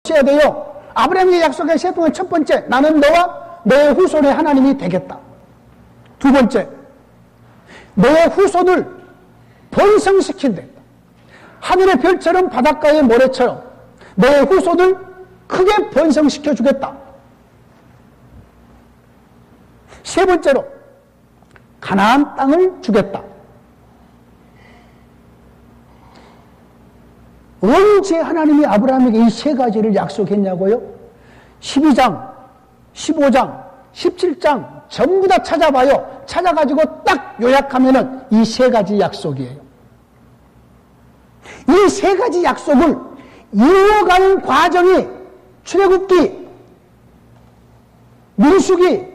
지켜야 돼요. 아브라함에게 약속한 세 동안 첫 번째, 나는 너와 너의 후손의 하나님이 되겠다. 두 번째, 너의 후손을 번성시킨다. 하늘의 별처럼 바닷가의 모래처럼 너의 후손을 크게 번성시켜 주겠다. 세 번째로, 가나안 땅을 주겠다. 언제 하나님이 아브라함에게 이 세 가지를 약속했냐고요? 12장, 15장, 17장 전부 다 찾아봐요. 찾아가지고 딱 요약하면은 이 세 가지 약속이에요. 이 세 가지 약속을 이루어가는 과정이 출애굽기, 민수기,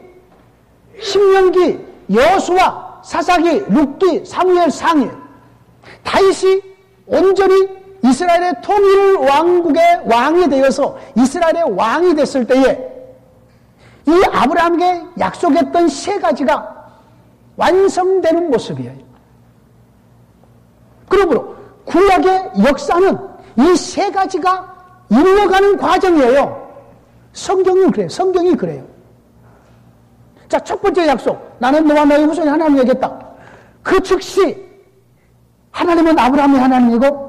신명기, 여호수아, 사사기, 룻기, 사무엘, 상일. 다윗이 온전히 이스라엘의 통일 왕국의 왕이 되어서 이스라엘의 왕이 됐을 때에 이 아브라함에게 약속했던 세 가지가 완성되는 모습이에요. 그러므로 구약의 역사는 이 세 가지가 이루어가는 과정이에요. 성경은 그래요. 성경이 그래요. 자, 첫 번째 약속. 나는 너와 너의 후손이 하나님이 되겠다. 그 즉시 하나님은 아브라함의 하나님이고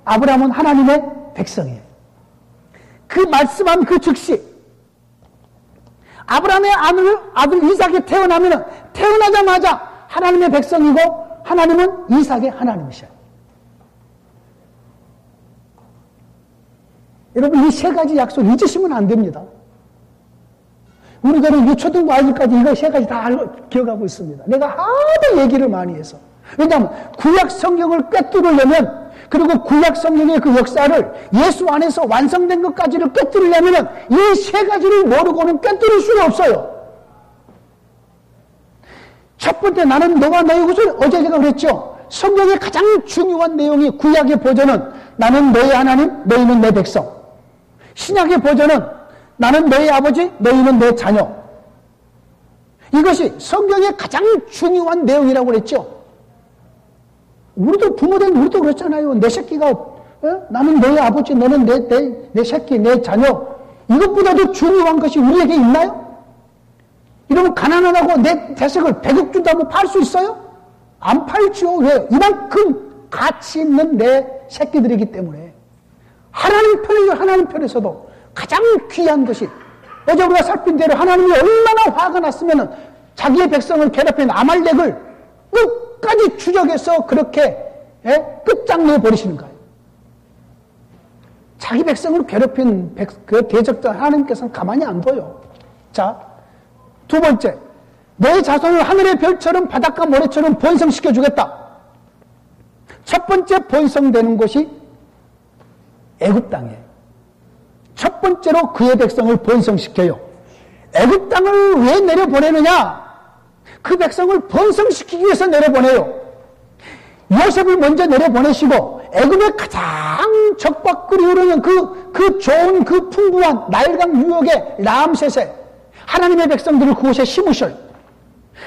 아브라함은 하나님의 백성이에요. 그 말씀한 그 즉시 아브라함의 아들 이삭이 태어나면 태어나자마자 하나님의 백성이고 하나님은 이삭의 하나님이셔요. 여러분, 이 세 가지 약속 잊으시면 안 됩니다. 우리들은 유초등부 아이들까지 이거 세 가지 다 알고 기억하고 있습니다. 내가 하도 얘기를 많이 해서. 왜냐하면 구약 성경을 꿰뚫으려면, 그리고 구약 성경의 그 역사를 예수 안에서 완성된 것까지를 꿰뚫으려면 이 세 가지를 모르고는 꿰뚫을 수가 없어요. 첫 번째, 나는 너와 너의 후손. 어제 제가 그랬죠. 성경의 가장 중요한 내용이, 구약의 버전은 나는 너의 하나님, 너희는 내 백성. 신약의 버전은 나는 너의 아버지, 너희는 내 자녀. 이것이 성경의 가장 중요한 내용이라고 그랬죠. 우리도 부모된 우리도 그렇잖아요. 내 새끼가 나는 너의 아버지, 너는 내 새끼, 내 자녀. 이것보다도 중요한 것이 우리에게 있나요? 이러면 가난하다고 내 자식을 100억 준다고 팔 수 있어요? 안 팔죠. 왜? 이만큼 가치 있는 내 새끼들이기 때문에. 하나님 편에서도 가장 귀한 것이, 어제 우리가 살핀 대로 하나님이 얼마나 화가 났으면 자기의 백성을 괴롭힌 아말렉을 끝까지 추적해서 그렇게 끝장내 버리시는 거예요. 자기 백성을 괴롭힌 그 대적자 하나님께서는 가만히 안 둬요. 자, 두 번째, 너의 자손을 하늘의 별처럼 바닷가 모래처럼 번성시켜 주겠다. 첫 번째 번성되는 곳이 애굽 땅이에요. 첫 번째로 그의 백성을 번성시켜요. 애굽 땅을 왜 내려보내느냐? 그 백성을 번성시키기 위해서 내려보내요. 요셉을 먼저 내려보내시고 애굽의 가장 적박거리 흐르는 그 좋은 그 풍부한 나일강 유역의 라암셋에 하나님의 백성들을 그곳에 심으셔요.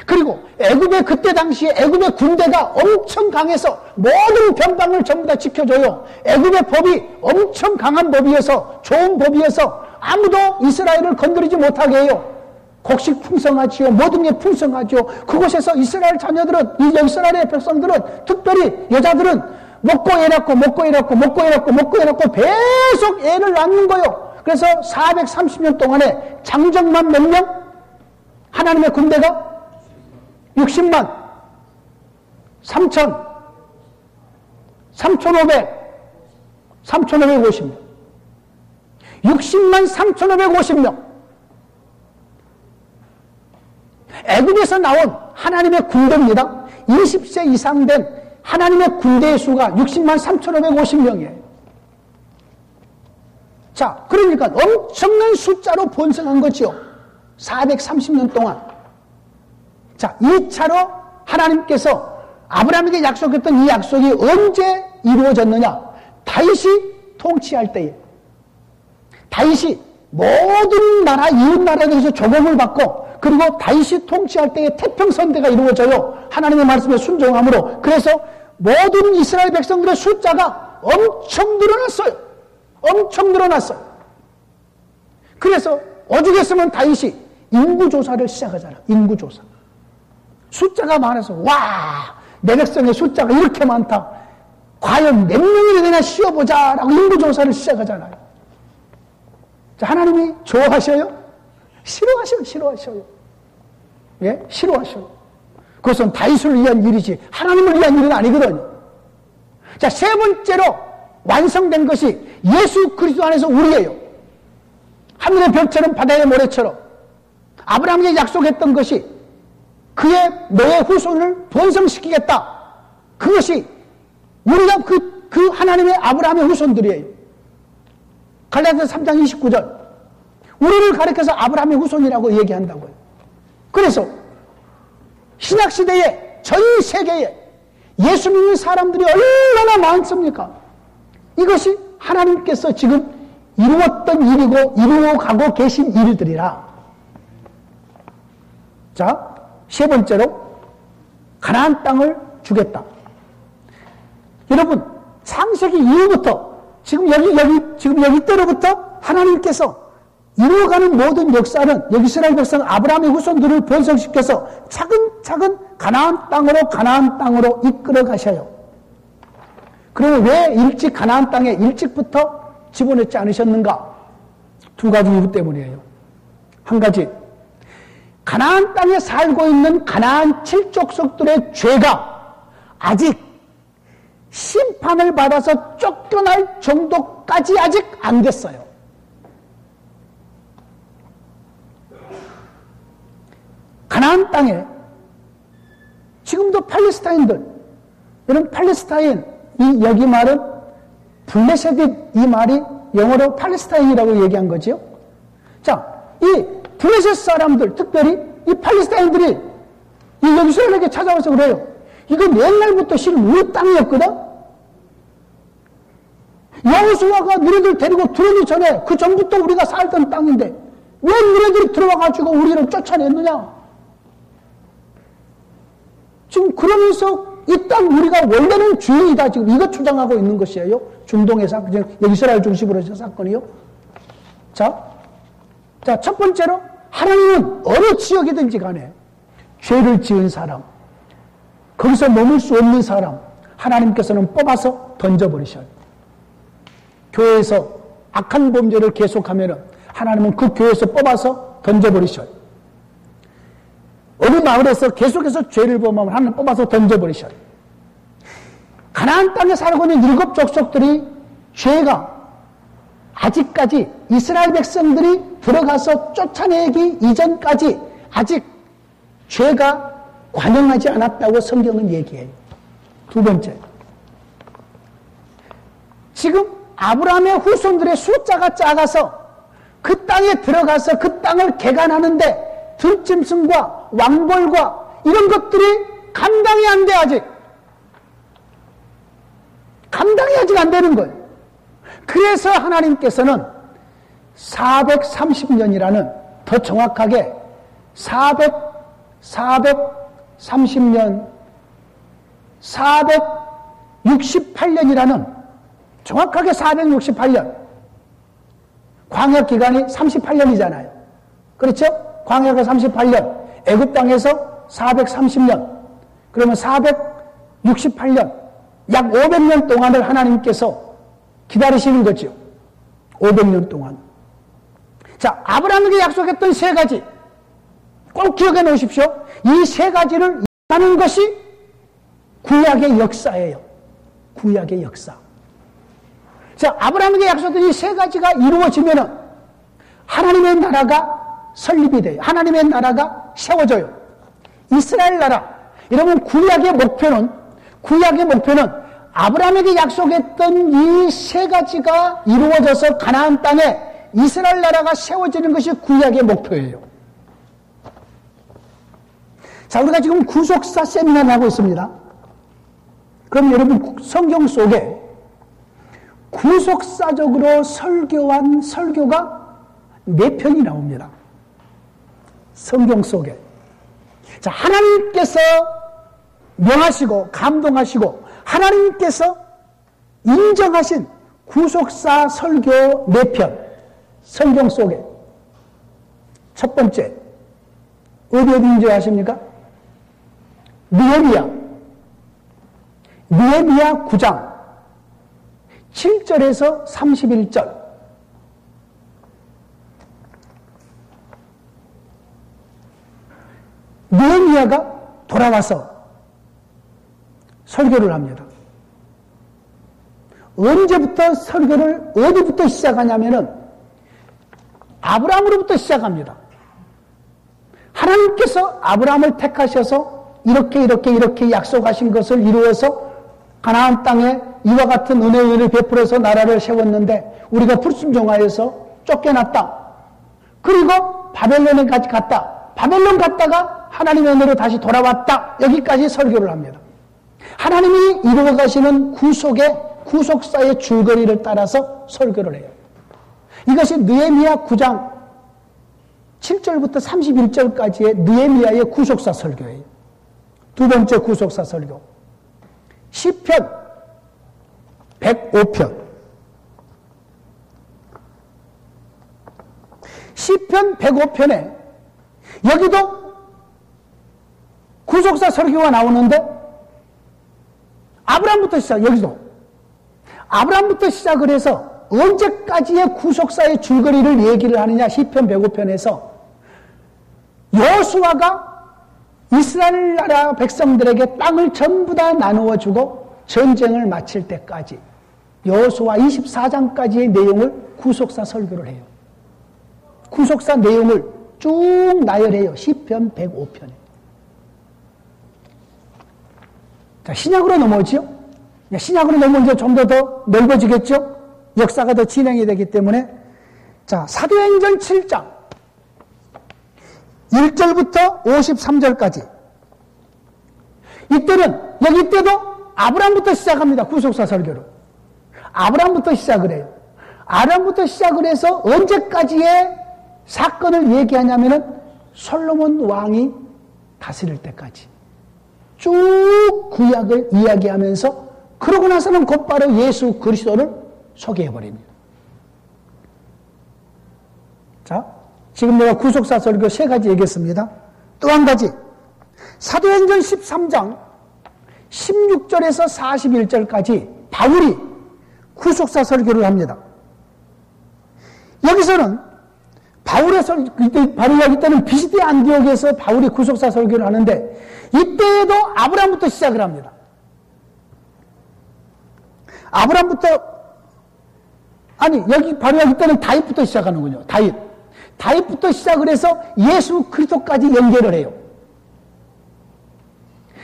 그리고 애굽의 그때 당시에 애굽의 군대가 엄청 강해서 모든 변방을 전부 다 지켜줘요. 애굽의 법이 엄청 강한 법이어서, 좋은 법이어서 아무도 이스라엘을 건드리지 못하게 해요. 곡식 풍성하지요. 모든 게 풍성하죠. 그곳에서 이스라엘 자녀들은, 이스라엘의 백성들은, 특별히 여자들은 먹고 애 낳고 계속 애를 낳는 거예요. 그래서 430년 동안에 장정만 몇 명? 하나님의 군대가 60만 3,550명 60만 3,550명. 애굽에서 나온 하나님의 군대입니다. 20세 이상 된 하나님의 군대의 수가 60만 3,550명이에요. 자, 그러니까 엄청난 숫자로 번성한 거죠. 430년 동안. 자, 2차로 하나님께서 아브라함에게 약속했던 이 약속이 언제 이루어졌느냐? 다윗이 통치할 때에. 다윗이 모든 나라, 이웃 나라에서 조공을 받고, 그리고 다윗이 통치할 때에 태평선대가 이루어져요. 하나님의 말씀에 순종함으로. 그래서 모든 이스라엘 백성들의 숫자가 엄청 늘어났어요. 엄청 늘어났어요. 그래서 오죽했으면 다윗이 인구조사를 시작하잖아. 인구조사. 숫자가 많아서 와, 내 백성의 숫자가 이렇게 많다. 과연 몇 명이나 되나 씌워보자라고 인구조사를 시작하잖아요. 자, 하나님이 좋아하셔요? 싫어하셔요. 예? 싫어하셔요. 그것은 다윗을 위한 일이지 하나님을 위한 일은 아니거든요. 자, 세 번째로 완성된 것이 예수 그리스도 안에서 우리예요. 하늘의 별처럼 바다의 모래처럼 아브라함에게 약속했던 것이 너의 후손을 번성시키겠다. 그것이 우리가 그 하나님의 아브라함의 후손들이에요. 갈라디아서 3장 29절. 우리를 가리켜서 아브라함의 후손이라고 얘기한다고요. 그래서 신약시대에 전 세계에 예수 믿는 사람들이 얼마나 많습니까? 이것이 하나님께서 지금 이루었던 일이고 이루어가고 계신 일들이라. 자, 세 번째로 가나안 땅을 주겠다. 여러분, 창세기 이후부터 지금 여기 때로부터 하나님께서 이루어가는 모든 역사는 여기 이스라엘 백성 아브라함의 후손들을 번성시켜서 차근차근 가나안 땅으로 이끌어 가셔요. 그러면 왜 일찍 가나안 땅에 일찍부터 집어넣지 않으셨는가? 두 가지 이유 때문이에요. 한 가지, 가나안 땅에 살고 있는 가나안 7족속들의 죄가 아직 심판을 받아서 쫓겨날 정도까지 아직 안 됐어요. 가나안 땅에 지금도 팔레스타인들, 여러분 팔레스타인, 여기 말은 블레셋, 이 말이 영어로 팔레스타인이라고 얘기한 거지요. 자, 이 블레셋 사람들, 특별히 이 팔레스타인들이 여기 이스라엘에게 찾아와서 그래요. 이건 옛날부터 실은 우리 땅이었거든. 여호수아가 너희들 데리고 들어오기 전에 그 전부터 우리가 살던 땅인데 왜 너희들이 들어와가지고 우리를 쫓아냈느냐? 지금 그러면서 이 땅 우리가 원래는 주인이다. 지금 이거 주장하고 있는 것이에요. 중동의 사건, 이스라엘 중심으로 한 사건이요. 자, 첫 번째로 하나님은 어느 지역이든지 간에 죄를 지은 사람, 거기서 머물 수 없는 사람, 하나님께서는 뽑아서 던져버리셔요. 교회에서 악한 범죄를 계속하면은 하나님은 그 교회에서 뽑아서 던져버리셔요. 어느 마을에서 계속해서 죄를 범하면 하나님 뽑아서 던져버리셔요. 가나안 땅에 살고 있는 7족속들이 죄가 아직까지 이스라엘 백성들이 들어가서 쫓아내기 이전까지 아직 죄가 관영하지 않았다고 성경은 얘기해요. 두 번째, 지금 아브라함의 후손들의 숫자가 작아서 그 땅에 들어가서 그 땅을 개간하는데 들짐승과 왕벌과 이런 것들이 감당이 안 돼. 아직 감당이 아직 안 되는 거예요. 그래서 하나님께서는 430년이라는, 더 정확하게 430년 468년이라는, 정확하게 468년, 광야 기간이 38년이잖아요. 그렇죠? 광야가 38년, 애굽 땅에서 430년, 그러면 468년, 약 500년 동안을 하나님께서 기다리시는 거죠. 500년 동안. 자, 아브라함에게 약속했던 세 가지 꼭 기억해 놓으십시오. 이 세 가지를 이루는 것이 구약의 역사예요. 구약의 역사. 자, 아브라함에게 약속했던 이 세 가지가 이루어지면은 하나님의 나라가 설립이 돼요. 하나님의 나라가 세워져요. 이스라엘 나라. 여러분, 구약의 목표는 아브라함에게 약속했던 이 세 가지가 이루어져서 가나안 땅에 이스라엘 나라가 세워지는 것이 구약의 목표예요. 자, 우리가 지금 구속사 세미나를 하고 있습니다. 그럼 여러분, 성경 속에 구속사적으로 설교한 설교가 4편이 나옵니다. 성경 속에. 자, 하나님께서 명하시고 감동하시고 하나님께서 인정하신 구속사 설교 4편, 성경 속에 첫 번째, 어디인지 아십니까? 느헤미야 9장 7절에서 31절. 느헤미야가 돌아와서 설교를 합니다. 언제부터 설교를 어디부터 시작하냐면은 아브라함으로부터 시작합니다. 하나님께서 아브라함을 택하셔서 이렇게 약속하신 것을 이루어서 가나안 땅에 이와 같은 은혜를 베풀어서 나라를 세웠는데 우리가 불순종하여서 쫓겨났다. 그리고 바벨론에까지 갔다. 바벨론 갔다가 하나님의 은혜로 다시 돌아왔다. 여기까지 설교를 합니다. 하나님이 이루어 가시는 구속사의 줄거리를 따라서 설교를 해요. 이것이 느헤미야 9장 7절부터 31절까지의 느헤미야의 구속사 설교예요. 두 번째 구속사 설교. 시편 105편. 시편 105편에 여기도 구속사 설교가 나오는데 아브라함부터 여기도 아브라함부터 시작을 해서 언제까지의 구속사의 줄거리를 얘기를 하느냐. 시편 105편에서 여호수아가 이스라엘 나라 백성들에게 땅을 전부 다 나누어 주고 전쟁을 마칠 때까지 여호수아 24장까지의 내용을 구속사 설교를 해요. 구속사 내용을 쭉 나열해요. 시편 105편에. 자, 신약으로 넘어오죠. 신약으로 넘어오면 좀 더 넓어지겠죠. 역사가 더 진행이 되기 때문에. 자, 사도행전 7장 1절부터 53절까지. 여기 때도 아브라함부터 시작합니다. 구속사 설교로. 아브라함부터 시작을 해요. 아브라함부터 시작을 해서 언제까지의 사건을 얘기하냐면은 솔로몬 왕이 다스릴 때까지 쭉 구약을 이야기하면서 그러고 나서는 곧바로 예수 그리스도를 소개해버립니다. 자, 지금 내가 구속사 설교 3가지 얘기했습니다. 또 한 가지, 사도행전 13장 16절에서 41절까지 바울이 구속사 설교를 합니다. 여기서는 바울이 여기 때는 비시디 안디옥에서 바울이 구속사 설교를 하는데 이때에도 아브라함부터 시작을 합니다. 바로 여기 때는 다윗부터 시작하는군요. 다윗부터 시작을 해서 예수 그리스도까지 연결을 해요.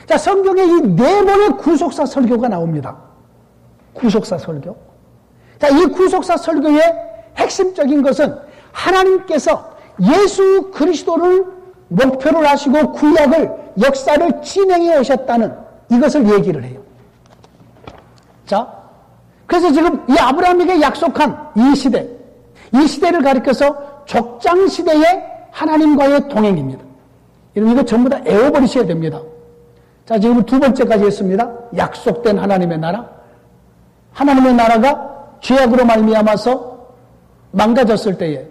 자, 성경에 이 4번의 구속사 설교가 나옵니다. 구속사 설교. 자, 이 구속사 설교의 핵심적인 것은 하나님께서 예수 그리스도를 목표로 하시고 구약을, 역사를 진행해 오셨다는 이것을 얘기를 해요. 자, 그래서 지금 이 아브라함에게 약속한 이 시대를 가리켜서 족장시대의 하나님과의 동행입니다. 여러분, 이거 전부 다 애워버리셔야 됩니다. 자, 지금 2번째까지 했습니다. 약속된 하나님의 나라. 하나님의 나라가 죄악으로 말미암아서 망가졌을 때에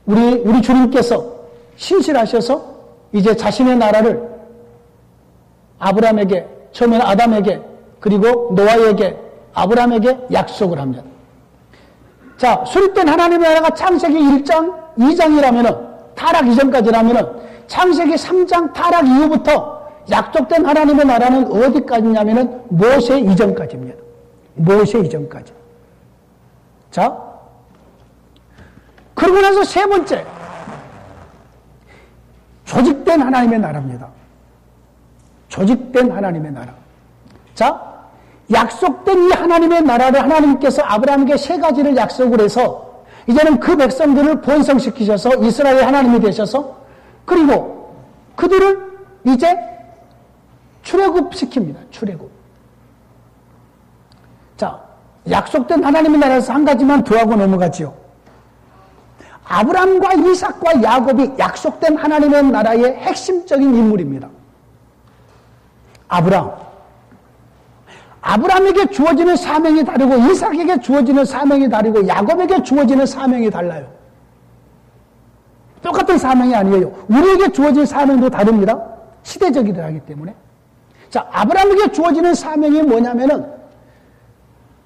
우리 주님께서 신실하셔서 이제 자신의 나라를 아브라함에게, 처음에 아담에게, 그리고 노아에게, 아브라함에게 약속을 합니다. 자, 수립된 하나님의 나라가 창세기 1장, 2장이라면은, 타락 이전까지라면은, 창세기 3장 타락 이후부터 약속된 하나님의 나라는 어디까지냐면은, 모세 이전까지입니다. 모세 이전까지. 자, 그러고 나서 3번째, 조직된 하나님의 나라입니다. 조직된 하나님의 나라. 자, 약속된 이 하나님의 나라를 하나님께서 아브라함에게 3가지를 약속을 해서 이제는 그 백성들을 번성시키셔서 이스라엘 하나님이 되셔서 그리고 그들을 이제 출애굽시킵니다. 출애굽. 자, 약속된 하나님의 나라에서 한 가지만 더 하고 넘어가지요. 아브라함과 이삭과 야곱이 약속된 하나님의 나라의 핵심적인 인물입니다. 아브라함에게 주어지는 사명이 다르고 이삭에게 주어지는 사명이 다르고 야곱에게 주어지는 사명이 달라요. 똑같은 사명이 아니에요. 우리에게 주어진 사명도 다릅니다. 시대적이라 하기 때문에. 자, 아브라함에게 주어지는 사명이 뭐냐면은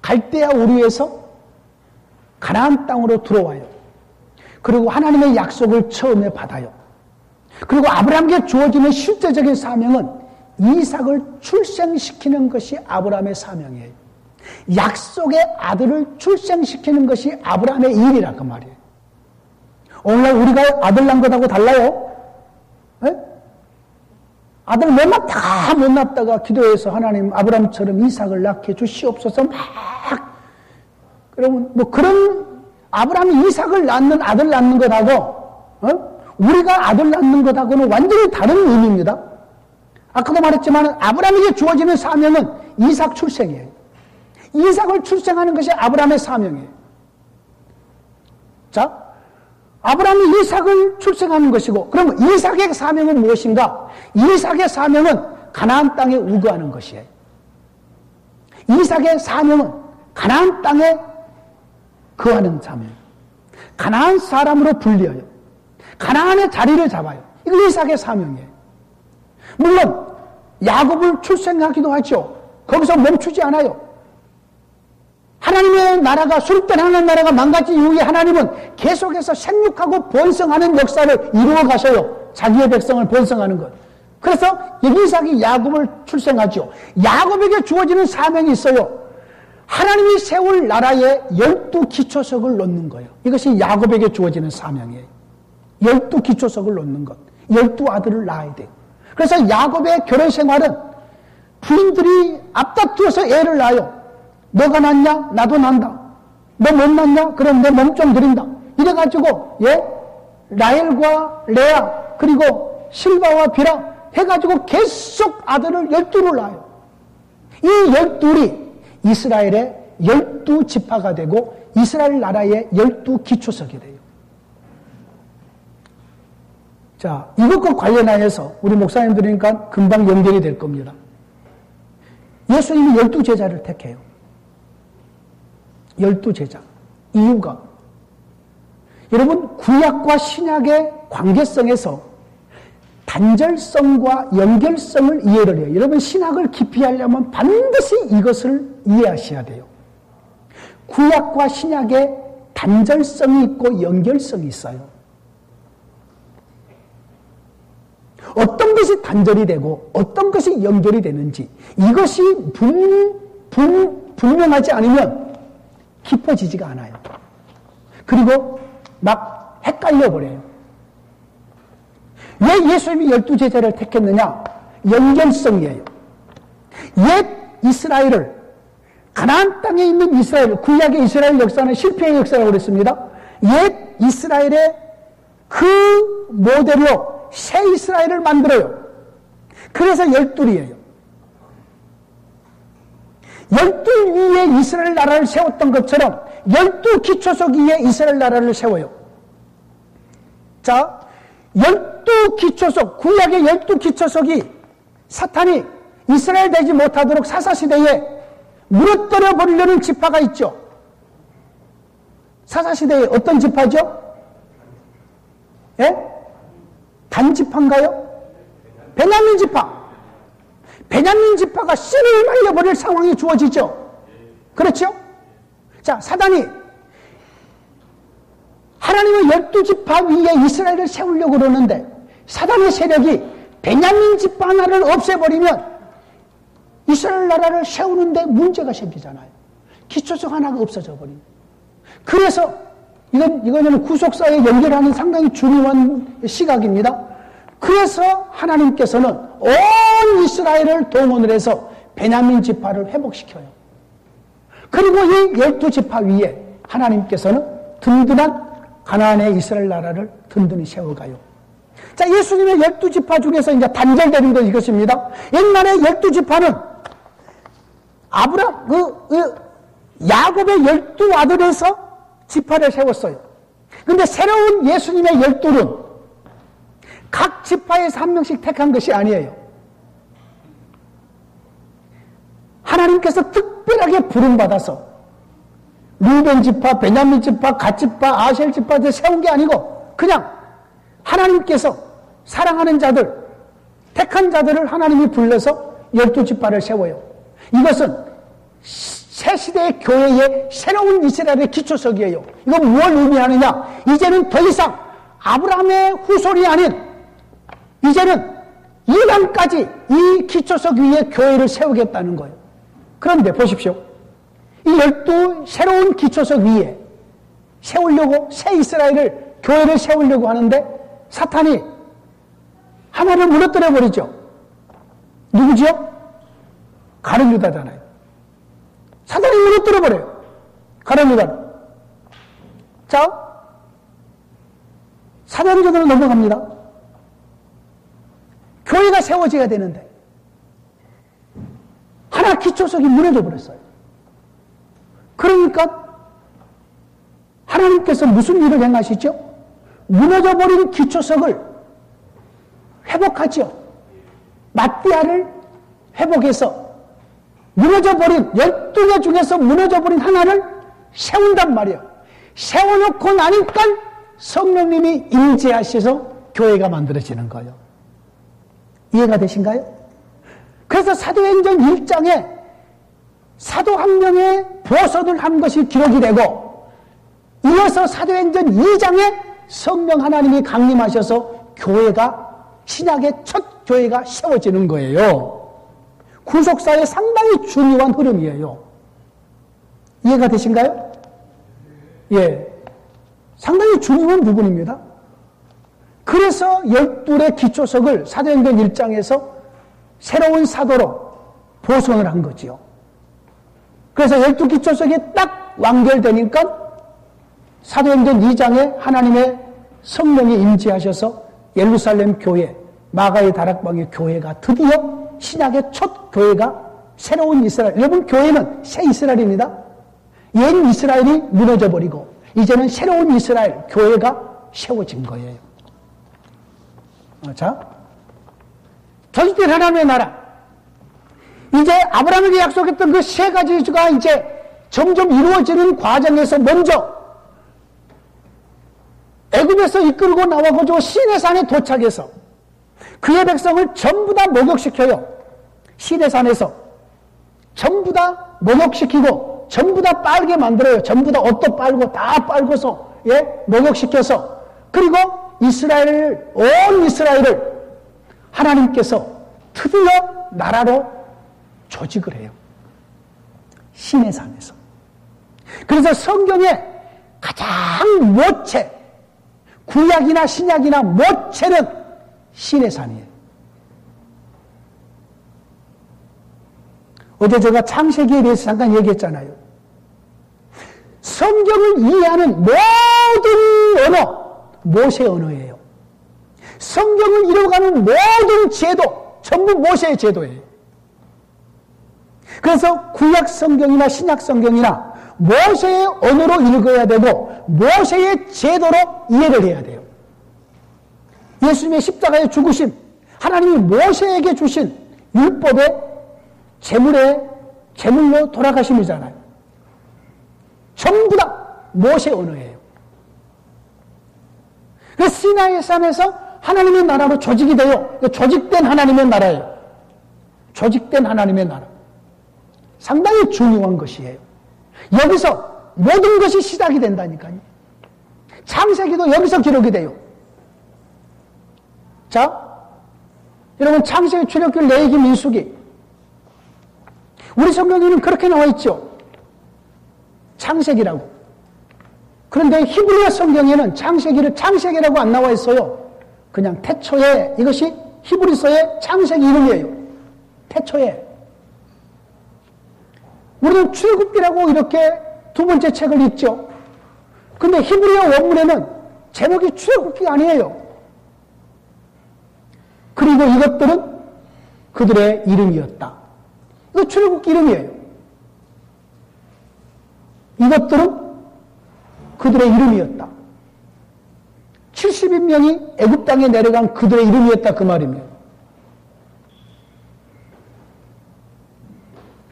갈대아 우르에서 가나안 땅으로 들어와요. 그리고 하나님의 약속을 처음에 받아요. 그리고 아브라함에게 주어지는 실제적인 사명은 이삭을 출생시키는 것이 아브라함의 사명이에요. 약속의 아들을 출생시키는 것이 아브라함의 일이라 그 말이에요. 오늘날 우리가 아들 난 것하고 달라요? 네? 아들 몇만 다 못 낳다가 기도해서 하나님 아브라함처럼 이삭을 낳게 주시옵소서 막 그러면 뭐 그런 아브라함이 이삭을 낳는 아들 낳는 것하고 우리가 아들 낳는 것하고는 완전히 다른 의미입니다. 아까도 말했지만 아브라함에게 주어지는 사명은 이삭 출생이에요. 이삭을 출생하는 것이 아브라함의 사명이에요. 자, 아브라함이 이삭을 출생하는 것이고, 그럼 이삭의 사명은 무엇인가? 이삭의 사명은 가나안 땅에 우거하는 것이에요. 이삭의 사명은 가나안 땅에 거하는 사명이에요. 가나안 사람으로 불리어요. 가나안의 자리를 잡아요. 이거 이삭의 사명이에요. 물론 야곱을 출생하기도 하죠. 거기서 멈추지 않아요. 하나님의 나라가 수립된 하나님의 나라가 망가진 이후에 하나님은 계속해서 생육하고 번성하는 역사를 이루어 가셔요. 자기의 백성을 번성하는 것. 그래서 이삭이 야곱을 출생하죠. 야곱에게 주어지는 사명이 있어요. 하나님이 세울 나라에 12기초석을 놓는 거예요. 이것이 야곱에게 주어지는 사명이에요. 12기초석을 놓는 것. 12아들을 낳아야 돼요. 그래서 야곱의 결혼 생활은 부인들이 앞다투어서 애를 낳아요. 너가 낳냐? 나도 난다. 너 못 낳냐? 그럼 내 몸 좀 드린다. 이래가지고, 라헬과 레아, 그리고 실바와 비라 해가지고 계속 아들을 12를 낳아요. 이 12이 이스라엘의 12지파가 되고 이스라엘 나라의 12기초석이 돼요. 자, 이것과 관련하여서 우리 목사님들이니까 금방 연결이 될 겁니다. 예수님이 12제자를 택해요. 12제자. 이유가 여러분 구약과 신약의 관계성에서 단절성과 연결성을 이해를 해요. 여러분 신학을 깊이 하려면 반드시 이것을 이해하셔야 돼요. 구약과 신약의 단절성이 있고 연결성이 있어요. 어떤 것이 단절이 되고 어떤 것이 연결이 되는지 이것이 분명하지 않으면 깊어지지가 않아요. 그리고 막 헷갈려 버려요. 왜 예수님이 12제자를 택했느냐? 연결성이에요. 옛 이스라엘을 가나안 땅에 있는 이스라엘, 구약의 이스라엘 역사는 실패의 역사라고 그랬습니다. 옛 이스라엘의 그 모델로 새 이스라엘을 만들어요. 그래서 12이에요. 12 위에 이스라엘 나라를 세웠던 것처럼 12기초석 위에 이스라엘 나라를 세워요. 자, 12기초석, 구약의 12기초석이 사탄이 이스라엘 되지 못하도록 사사시대에 무너뜨려 버리려는 지파가 있죠. 사사시대에 어떤 지파죠? 예? 단지파인가요? 베냐민 지파. 베냐민 지파가 씨를 말려버릴 상황이 주어지죠. 그렇죠? 자, 사단이 하나님의 12지파 위에 이스라엘을 세우려고 그러는데 사단의 세력이 베냐민 지파 하나를 없애버리면 이스라엘 나라를 세우는데 문제가 생기잖아요. 기초석 하나가 없어져 버립니다. 그래서 이거는 구속사에 연결하는 상당히 중요한 시각입니다. 그래서 하나님께서는 온 이스라엘을 동원을 해서 베냐민 지파를 회복시켜요. 그리고 이 12지파 위에 하나님께서는 든든한 가나안의 이스라엘 나라를 든든히 세워가요. 자, 예수님의 12지파 중에서 이제 단절되는 것 이것입니다. 옛날에 12지파는 야곱의 12아들에서 지파를 세웠어요. 근데 새로운 예수님의 12는 각 지파에서 한 명씩 택한 것이 아니에요. 하나님께서 특별하게 부름받아서 루벤 지파, 베냐민 지파, 갓 지파, 아셀 지파를 세운 게 아니고 그냥 하나님께서 사랑하는 자들, 택한 자들을 하나님이 불러서 12지파를 세워요. 이것은 새 시대의 교회의 새로운 이스라엘의 기초석이에요. 이건 무엇을 의미하느냐? 이제는 더 이상 아브라함의 후손이 아닌 이제는 이방까지 이 기초석 위에 교회를 세우겠다는 거예요. 그런데 보십시오. 이 12 새로운 기초석 위에 세우려고 새 이스라엘을 교회를 세우려고 하는데 사탄이 하나를 무너뜨려 버리죠. 누구지요? 가룟 유다잖아요. 사탄이 무너뜨려 버려요. 가룟 유다. 자, 사도행전으로 넘어갑니다. 교회가 세워져야 되는데 하나 기초석이 무너져 버렸어요. 그러니까 하나님께서 무슨 일을 행하시죠? 무너져버린 기초석을 회복하죠. 마띠아를 회복해서 무너져버린 12개 중에서 무너져버린 하나를 세운단 말이에요. 세워놓고 나니까 성령님이 임재하셔서 교회가 만들어지는 거예요. 이해가 되신가요? 그래서 사도행전 1장에 사도 한 명의 보선을 한 것이 기록이 되고 이어서 사도행전 2장에 성령 하나님이 강림하셔서 교회가 신약의 첫 교회가 세워지는 거예요. 구속사의 상당히 중요한 흐름이에요. 이해가 되신가요? 예, 상당히 중요한 부분입니다. 그래서 12의 기초석을 사도행전 1장에서 새로운 사도로 보선을 한 거지요. 그래서 12기초석이 딱 완결되니까 사도행전 2장에 하나님의 성령이 임재하셔서 예루살렘 교회, 마가의 다락방의 교회가 드디어 신약의 첫 교회가 새로운 이스라엘. 여러분, 교회는 새 이스라엘입니다. 옛 이스라엘이 무너져버리고 이제는 새로운 이스라엘, 교회가 세워진 거예요. 자, 조직된 하나님의 나라. 이제 아브라함에게 약속했던 그 세 가지가 이제 점점 이루어지는 과정에서 먼저 애굽에서 이끌고 나와가지고 시내산에 도착해서 그의 백성을 전부 다 목욕시켜요. 시내산에서 전부 다 목욕시키고 전부 다 빨게 만들어요. 전부 다 옷도 빨고 다 빨고서 목욕시켜서 그리고 이스라엘을 온 이스라엘을 하나님께서 드디어 나라로 조직을 해요. 시내산에서. 그래서 성경의 가장 모체 구약이나 신약이나 모체는 시내산이에요. 어제 제가 창세기에 대해서 잠깐 얘기했잖아요. 성경을 이해하는 모든 언어 모세 언어예요. 성경을 이루어가는 모든 제도 전부 모세의 제도예요. 그래서 구약 성경이나 신약 성경이나 모세의 언어로 읽어야 되고 모세의 제도로 이해를 해야 돼요. 예수님의 십자가의 죽으심, 하나님이 모세에게 주신 율법의 제물로 돌아가심이잖아요. 전부 다 모세 언어예요. 그 시나이 산에서 하나님의 나라로 조직이 돼요. 조직된 하나님의 나라예요. 조직된 하나님의 나라. 상당히 중요한 것이에요. 여기서 모든 것이 시작이 된다니까요. 창세기도 여기서 기록이 돼요. 자, 여러분 창세기, 출애굽기, 레위기, 민수기 우리 성경에는 그렇게 나와 있죠. 창세기라고. 그런데 히브리어 성경에는 창세기를 창세기라고 안 나와 있어요. 그냥 태초에, 이것이 히브리서의 창세기 이름이에요. 태초에. 우리는 출애굽기라고 이렇게 두 번째 책을 읽죠. 근데 히브리어 원문에는 제목이 출애굽기가 아니에요. 그리고 이것들은 그들의 이름이었다. 이거 출애굽기 이름이에요. 이것들은 그들의 이름이었다. 70인명이 애굽 땅에 내려간 그들의 이름이었다 그 말입니다.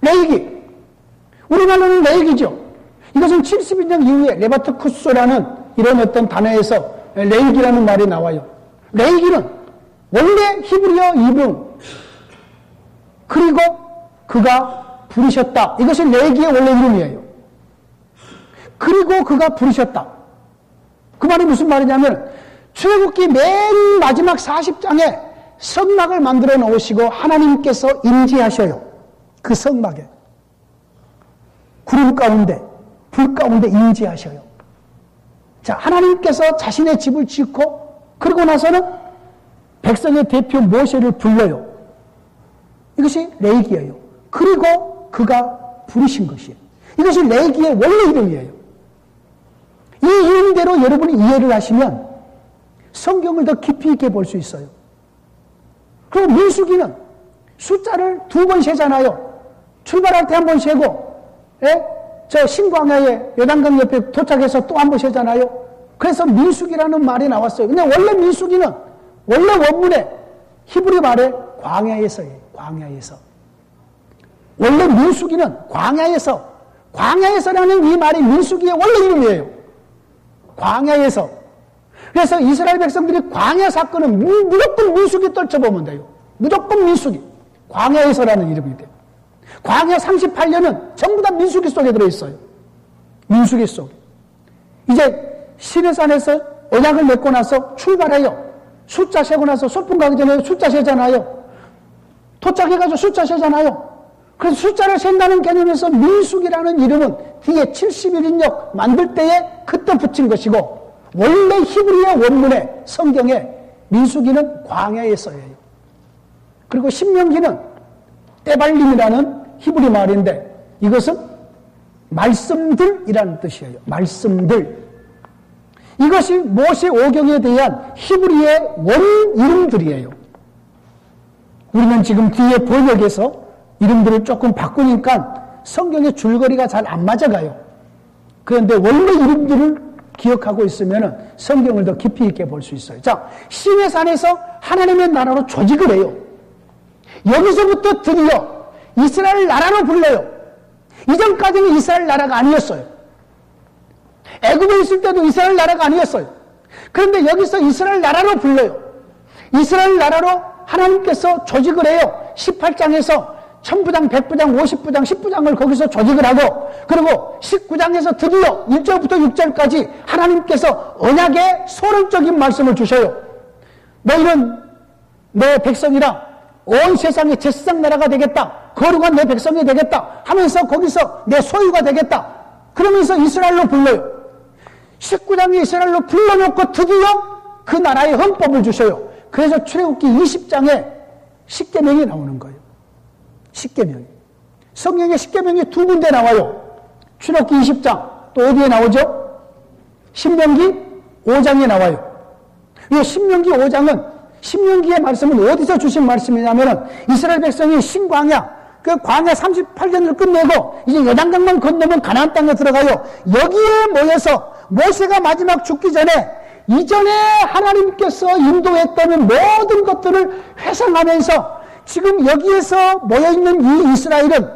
레위기. 우리말로는 레위기죠. 이것은 70년 이후에 레바트쿠스라는 이런 어떤 단어에서 레위기라는 말이 나와요. 레이기는 원래 히브리어 이름, 그리고 그가 부르셨다. 이것이 레이기의 원래 이름이에요. 그리고 그가 부르셨다. 그 말이 무슨 말이냐면 출애굽기 맨 마지막 40장에 성막을 만들어 놓으시고 하나님께서 임재하셔요. 그 성막에. 구름 가운데, 불 가운데 임재하셔요. 자, 하나님께서 자신의 집을 짓고 그러고 나서는 백성의 대표 모세를 불러요. 이것이 레이기예요. 그리고 그가 부르신 것이에요. 이것이 레이기의 원래 이름이에요. 이 이름대로 여러분이 이해를 하시면 성경을 더 깊이 있게 볼 수 있어요. 그리고 민수기는 숫자를 2번 세잖아요. 출발할 때 한 번 세고, 저 신광야에 요단강 옆에 도착해서 또 한 번 세잖아요. 그래서 민수기라는 말이 나왔어요. 근데 원래 민수기는 원래 원문에 히브리 말에 광야에서예요. 광야에서. 원래 민수기는 광야에서라는 이 말이 민수기의 원래 이름이에요. 광야에서. 그래서 이스라엘 백성들이 광야 사건은 무조건 민수기 떨쳐보면 돼요. 무조건 민수기. 광야에서라는 이름이 돼요. 광야 38년은 전부 다 민수기 속에 들어있어요. 민수기 속에. 이제 시내산에서 언약을 맺고 나서 출발해요. 숫자 세고 나서 소풍 가기 전에 숫자 세잖아요. 도착해가지고 숫자 세잖아요. 그래서 숫자를 센다는 개념에서 민수기라는 이름은 뒤에 71인역 만들 때에 그때 붙인 것이고 원래 히브리어 원문에 성경에 민수기는 광야에서예요. 그리고 신명기는 때발림이라는 히브리 말인데 이것은 말씀들이라는 뜻이에요. 말씀들. 이것이 모세 오경에 대한 히브리의 원 이름들이에요. 우리는 지금 뒤에 번역에서 이름들을 조금 바꾸니까 성경의 줄거리가 잘 안 맞아가요. 그런데 원래 이름들을 기억하고 있으면 성경을 더 깊이 있게 볼 수 있어요. 자, 시내산에서 하나님의 나라로 조직을 해요. 여기서부터 드디어 이스라엘 나라로 불러요. 이전까지는 이스라엘 나라가 아니었어요. 애굽에 있을 때도 이스라엘 나라가 아니었어요. 그런데 여기서 이스라엘 나라로 불러요. 이스라엘 나라로 하나님께서 조직을 해요. 18장에서 1000부장, 100부장, 50부장, 10부장을 거기서 조직을 하고 그리고 19장에서 드디어 1절부터 6절까지 하나님께서 언약의 소론적인 말씀을 주셔요. 너희는 내 백성이라 온 세상의 제사장 나라가 되겠다. 거룩한 내 백성이 되겠다 하면서 거기서 내 소유가 되겠다. 그러면서 이스라엘로 불러요. 19장에 이스라엘로 불러놓고 드디어 그 나라의 헌법을 주셔요. 그래서 출애굽기 20장에 십계명이 나오는 거예요. 십계명이. 성경에 십계명이 2군데 나와요. 출애굽기 20장 또 어디에 나오죠? 신명기 5장에 나와요. 이 신명기 5장은 신명기의 말씀은 어디서 주신 말씀이냐면은 이스라엘 백성이 신광야 그 광야 38년을 끝내고 이제 요단강만 건너면 가나안 땅에 들어가요. 여기에 모여서 모세가 마지막 죽기 전에 이전에 하나님께서 인도했다는 모든 것들을 회상하면서 지금 여기에서 모여있는 이 이스라엘은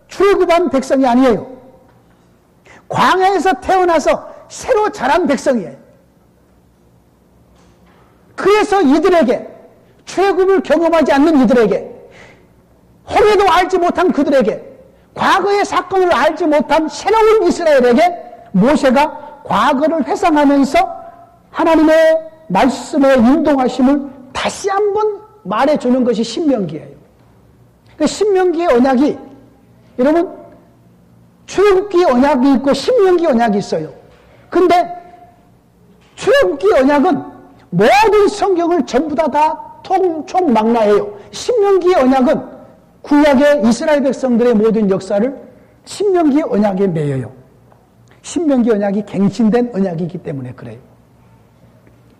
출애굽한 백성이 아니에요. 광야에서 태어나서 새로 자란 백성이에요. 그래서 이들에게 출애굽을 경험하지 않는 이들에게 홍해도 알지 못한 그들에게 과거의 사건을 알지 못한 새로운 이스라엘에게 모세가 과거를 회상하면서 하나님의 말씀의 인도하심을 다시 한번 말해주는 것이 신명기예요. 그 신명기의 언약이 여러분 출애굽기 언약이 있고 신명기 언약이 있어요. 근데 출애굽기 언약은 모든 성경을 전부 다 총망라해요. 신명기의 언약은 구약의 이스라엘 백성들의 모든 역사를 신명기 언약에 매여요. 신명기 언약이 갱신된 언약이기 때문에 그래요.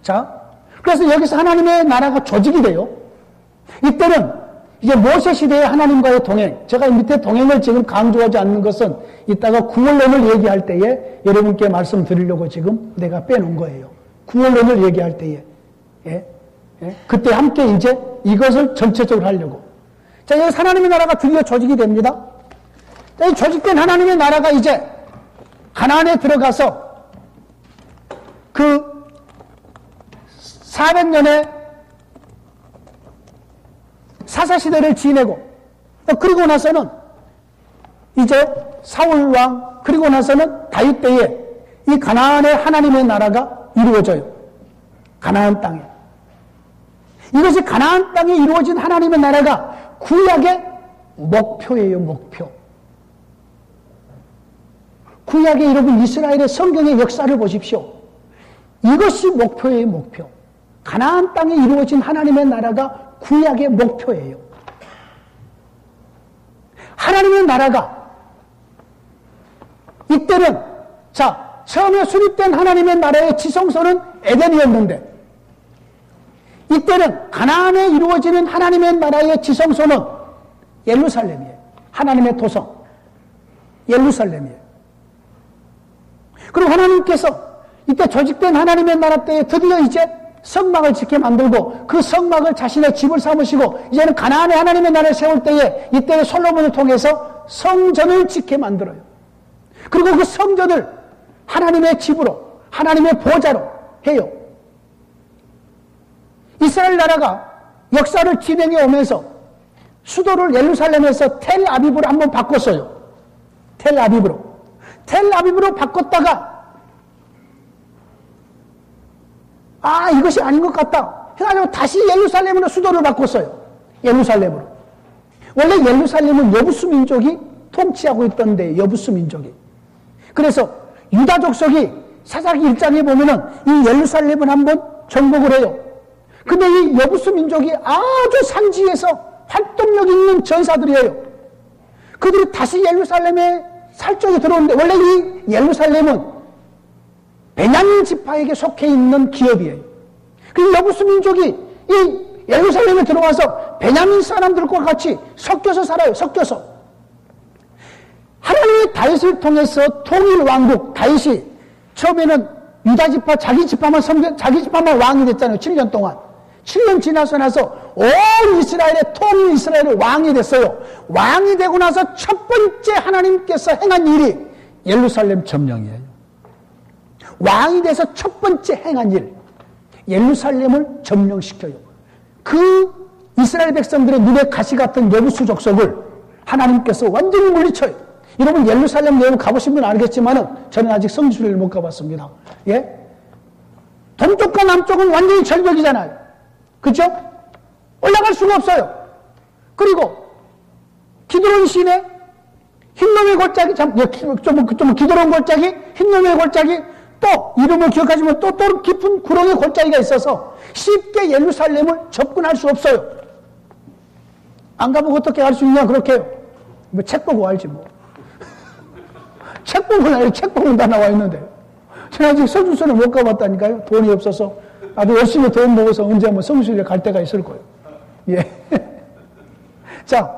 자, 그래서 여기서 하나님의 나라가 조직이 돼요. 이때는 이제 모세 시대의 하나님과의 동행, 제가 밑에 동행을 지금 강조하지 않는 것은 이따가 구원론을 얘기할 때에 여러분께 말씀드리려고 지금 내가 빼놓은 거예요. 구원론을 얘기할 때에 그때 함께 이제 이것을 전체적으로 하려고. 자, 여기 하나님의 나라가 드디어 조직이 됩니다. 자, 이 조직된 하나님의 나라가 이제 가나안에 들어가서 그 400년의 사사시대를 지내고, 그리고 나서는 이제 사울 왕, 그리고 나서는 다윗 때에 이 가나안의 하나님의 나라가 이루어져요. 가나안 땅에. 이것이 가나안 땅에 이루어진 하나님의 나라가 구약의 목표예요, 목표. 구약의 여러분 이스라엘의 성경의 역사를 보십시오. 이것이 목표예요, 목표. 가나안 땅에 이루어진 하나님의 나라가 구약의 목표예요. 하나님의 나라가 이때는 처음에 수립된 하나님의 나라의 지성소는 에덴이었는데 이때는 가나안에 이루어지는 하나님의 나라의 지성소는 예루살렘이에요. 하나님의 도성 예루살렘이에요. 그리고 하나님께서 이때 조직된 하나님의 나라 때에 드디어 이제 성막을 짓게 만들고 그 성막을 자신의 집을 삼으시고 이제는 가나안의 하나님의 나라를 세울 때에 이때 솔로몬을 통해서 성전을 짓게 만들어요. 그리고 그 성전을 하나님의 집으로 하나님의 보좌로 해요. 이스라엘 나라가 역사를 진행해 오면서 수도를 예루살렘에서 텔아비브로 한번 바꿨어요. 텔아비브로 바꿨다가 이것이 아닌 것 같다 해가지고 다시 예루살렘으로 수도를 바꿨어요. 예루살렘으로. 원래 예루살렘은 여부수 민족이 통치하고 있던데, 여부수 민족이. 그래서 유다 족속이 사사기 1장에 보면은 이 예루살렘을 한번 정복을 해요. 근데 이 여부수 민족이 아주 산지에서 활동력 있는 전사들이에요. 그들이 다시 예루살렘에 살쪽에 들어오는데 원래 이 예루살렘은 베냐민 지파에게 속해 있는 기업이에요. 그 여부수 민족이 이 예루살렘에 들어와서 베냐민 사람들과 같이 섞여서 살아요. 섞여서. 하나님의 다윗을 통해서 통일 왕국, 다윗이 처음에는 유다 지파, 자기 집파만 왕이 됐잖아요. 7년 동안. 7년 지나서 나서 온 이스라엘의 통일 이스라엘의 왕이 됐어요. 왕이 되고 나서 첫 번째 하나님께서 행한 일이 예루살렘 점령이에요. 왕이 돼서 첫 번째 행한 일, 예루살렘을 점령시켜요. 그 이스라엘 백성들의 눈에 가시 같은 여부수 족속을 하나님께서 완전히 물리쳐요. 여러분 예루살렘 내용 가보신 분 알겠지만은 저는 아직 성지순례를 못 가봤습니다. 예? 동쪽과 남쪽은 완전히 절벽이잖아요. 그죠? 올라갈 수가 없어요. 그리고 기드론 시내 흰놈의 골짜기, 기드론 골짜기, 흰놈의 골짜기, 또 이름을 기억하시면 또 깊은 구렁의 골짜기가 있어서 쉽게 예루살렘을 접근할 수 없어요. 안 가보고 어떻게 알 수 있냐 그렇게 해요. 뭐 책 보고 알지 뭐. 책 보면 다 나와 있는데 저는 아직 성수순을 못 가봤다니까요. 돈이 없어서. 나도 열심히 돈 모아서 언제 한번 성수순에 갈 때가 있을 거예요. 예. 자,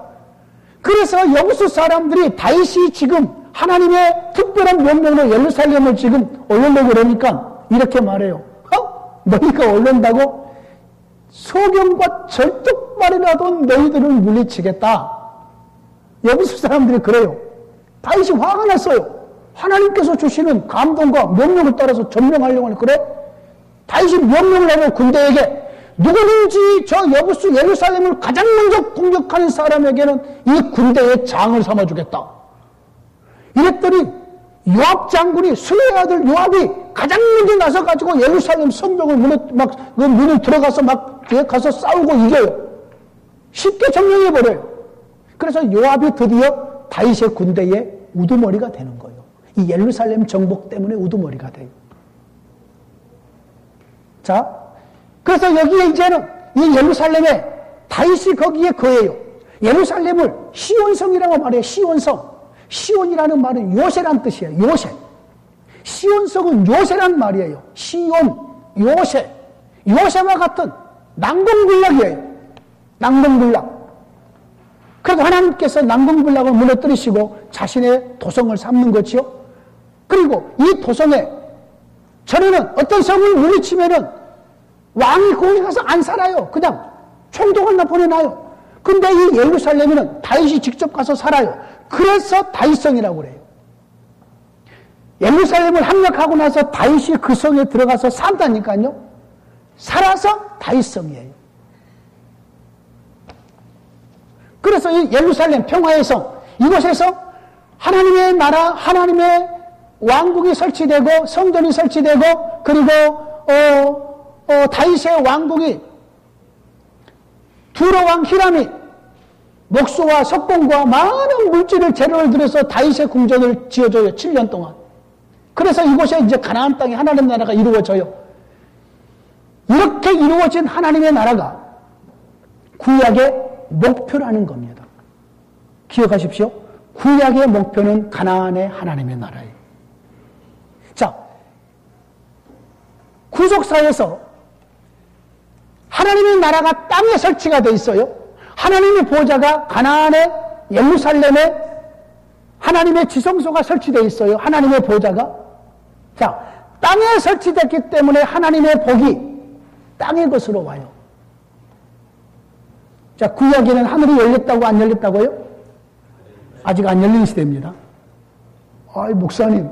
그래서 여부수 사람들이 다윗이 지금 하나님의 특별한 명령으로 예루살렘을 지금 올려려고 그러니까 이렇게 말해요. 너희가 올린다고 소경과 절뚝발이라도 너희들을 물리치겠다. 여부수 사람들이 그래요. 다윗이 화가 났어요. 하나님께서 주시는 감동과 명령을 따라서 점령하려고 하니 그래? 다윗이 명령을 하고 군대에게 누구든지 저 여부수 예루살렘을 가장 먼저 공격하는 사람에게는 이 군대의 장을 삼아주겠다. 이랬더니 요압 장군이 수레의 아들 요압이 가장 먼저 나서가지고 예루살렘 성벽을 문을 들어가서 가서 싸우고 이겨요. 쉽게 점령해버려요. 그래서 요압이 드디어 다윗의 군대의 우두머리가 되는 거예요. 이 예루살렘 정복 때문에 우두머리가 돼요. 자, 그래서 여기에 이제는 이 예루살렘에 다윗이 거기에 거해요. 예루살렘을 시온성이라고 말해요. 시온성. 시온이라는 말은 요새란 뜻이에요. 요새. 시온성은 요새란 말이에요. 시온, 요새. 요새와 같은 난공불락이에요. 난공불락. 그래서 하나님께서 난공불락을 무너뜨리시고 자신의 도성을 삼는 거지요. 그리고 이 도성에 전에는 어떤 성을 물리치면은 왕이 거기 가서 안 살아요. 그냥 총독을 보내놔요. 근데 이 예루살렘에는 다윗이 직접 가서 살아요. 그래서 다윗성이라고 그래요. 예루살렘을 함락하고 나서 다윗이 그 성에 들어가서 산다니까요. 살아서 다윗성이에요. 그래서 이 예루살렘 평화의 성, 이곳에서 하나님의 나라, 하나님의 왕국이 설치되고 성전이 설치되고 그리고 다윗의 왕국이 두로 왕 히람이 목수와 석공과 많은 물질을 재료를 들여서 다윗의 궁전을 지어줘요. 7년 동안. 그래서 이곳에 이제 가나안 땅에 하나님의 나라가 이루어져요. 이렇게 이루어진 하나님의 나라가 구약의 목표라는 겁니다. 기억하십시오. 구약의 목표는 가나안의 하나님의 나라예요. 자, 구속사에서 하나님의 나라가 땅에 설치가 되어 있어요. 하나님의 보좌가 가나안의 예루살렘에 하나님의 지성소가 설치되어 있어요. 하나님의 보좌가. 자, 땅에 설치됐기 때문에 하나님의 복이 땅의 것으로 와요. 자, 구약에는 하늘이 열렸다고 안 열렸다고요? 아직 안 열린 시대입니다. 아이, 목사님.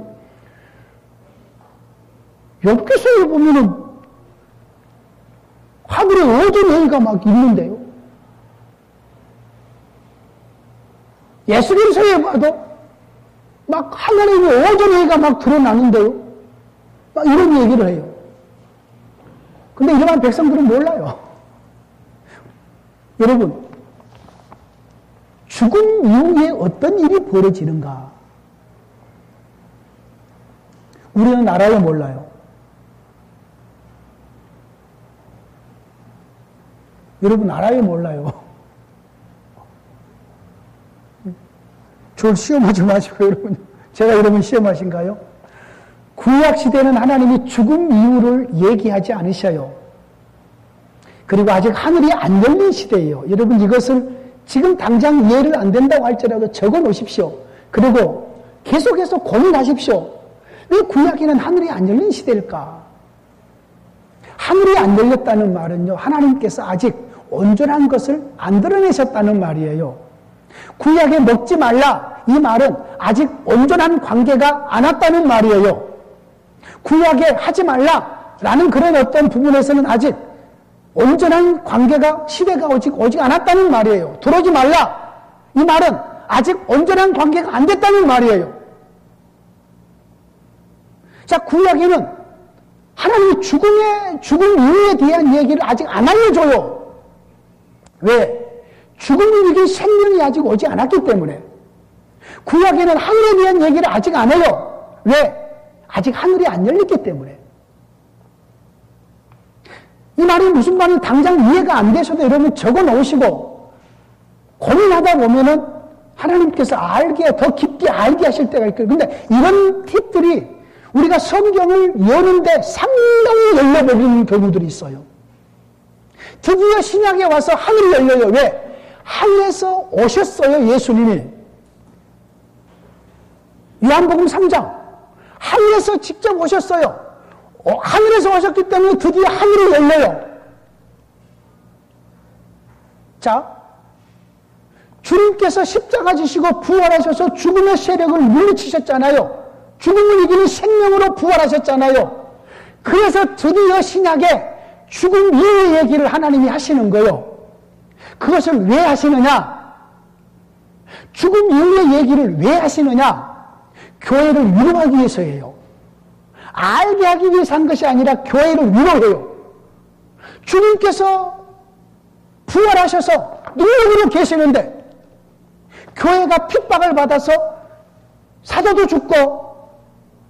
욥기서에 보면은 하늘에 어전회의가 막 있는데요. 예수님서에 봐도 막 하나님의 어전회의가 막 드러나는데요. 막 이런 얘기를 해요. 근데 이러한 백성들은 몰라요. 여러분, 죽음 이후에 어떤 일이 벌어지는가? 우리는 알아요, 몰라요? 여러분, 알아요, 몰라요? 저를 시험하지 마시고, 여러분. 제가 여러분 시험하신가요? 구약시대는 하나님이 죽음 이후를 얘기하지 않으셔요. 그리고 아직 하늘이 안 열린 시대예요. 여러분, 이것을 지금 당장 이해를 안 된다고 할지라도 적어 놓으십시오. 그리고 계속해서 고민하십시오. 왜 구약에는 하늘이 안 열린 시대일까? 하늘이 안 열렸다는 말은요, 하나님께서 아직 온전한 것을 안 드러내셨다는 말이에요. 구약에 먹지 말라, 이 말은 아직 온전한 관계가 안 왔다는 말이에요. 구약에 하지 말라라는 그런 어떤 부분에서는 아직 온전한 관계가, 시대가 오직 않았다는 말이에요. 들어오지 말라, 이 말은 아직 온전한 관계가 안 됐다는 말이에요. 자, 구약에는 하나님이 죽음 이후에 대한 얘기를 아직 안 알려줘요. 왜? 죽음을 이긴 생명이 아직 오지 않았기 때문에. 구약에는 하늘에 대한 얘기를 아직 안 해요. 왜? 아직 하늘이 안 열렸기 때문에. 이 말이 무슨 말인지 당장 이해가 안 되셔도 여러분 적어 놓으시고 고민하다 보면은 하나님께서 더 깊게 알게 하실 때가 있거든요. 근데 이런 팁들이 우리가 성경을 여는데 상당히 열려버리는 경우들이 있어요. 드디어 신약에 와서 하늘이 열려요. 왜? 하늘에서 오셨어요, 예수님이. 요한복음 3장. 하늘에서 직접 오셨어요. 하늘에서 오셨기 때문에 드디어 하늘이 열려요. 자, 주님께서 십자가 지시고 부활하셔서 죽음의 세력을 물리치셨잖아요. 죽음을 이기는 생명으로 부활하셨잖아요. 그래서 드디어 신약에 죽음 이후의 얘기를 하나님이 하시는 거예요. 그것을 왜 하시느냐? 죽음 이후의 얘기를 왜 하시느냐? 교회를 위로하기 위해서예요. 알게 하기 위해서 한 것이 아니라 교회를 위로해요. 주님께서 부활하셔서 능력으로 계시는데 교회가 핍박을 받아서 사도도 죽고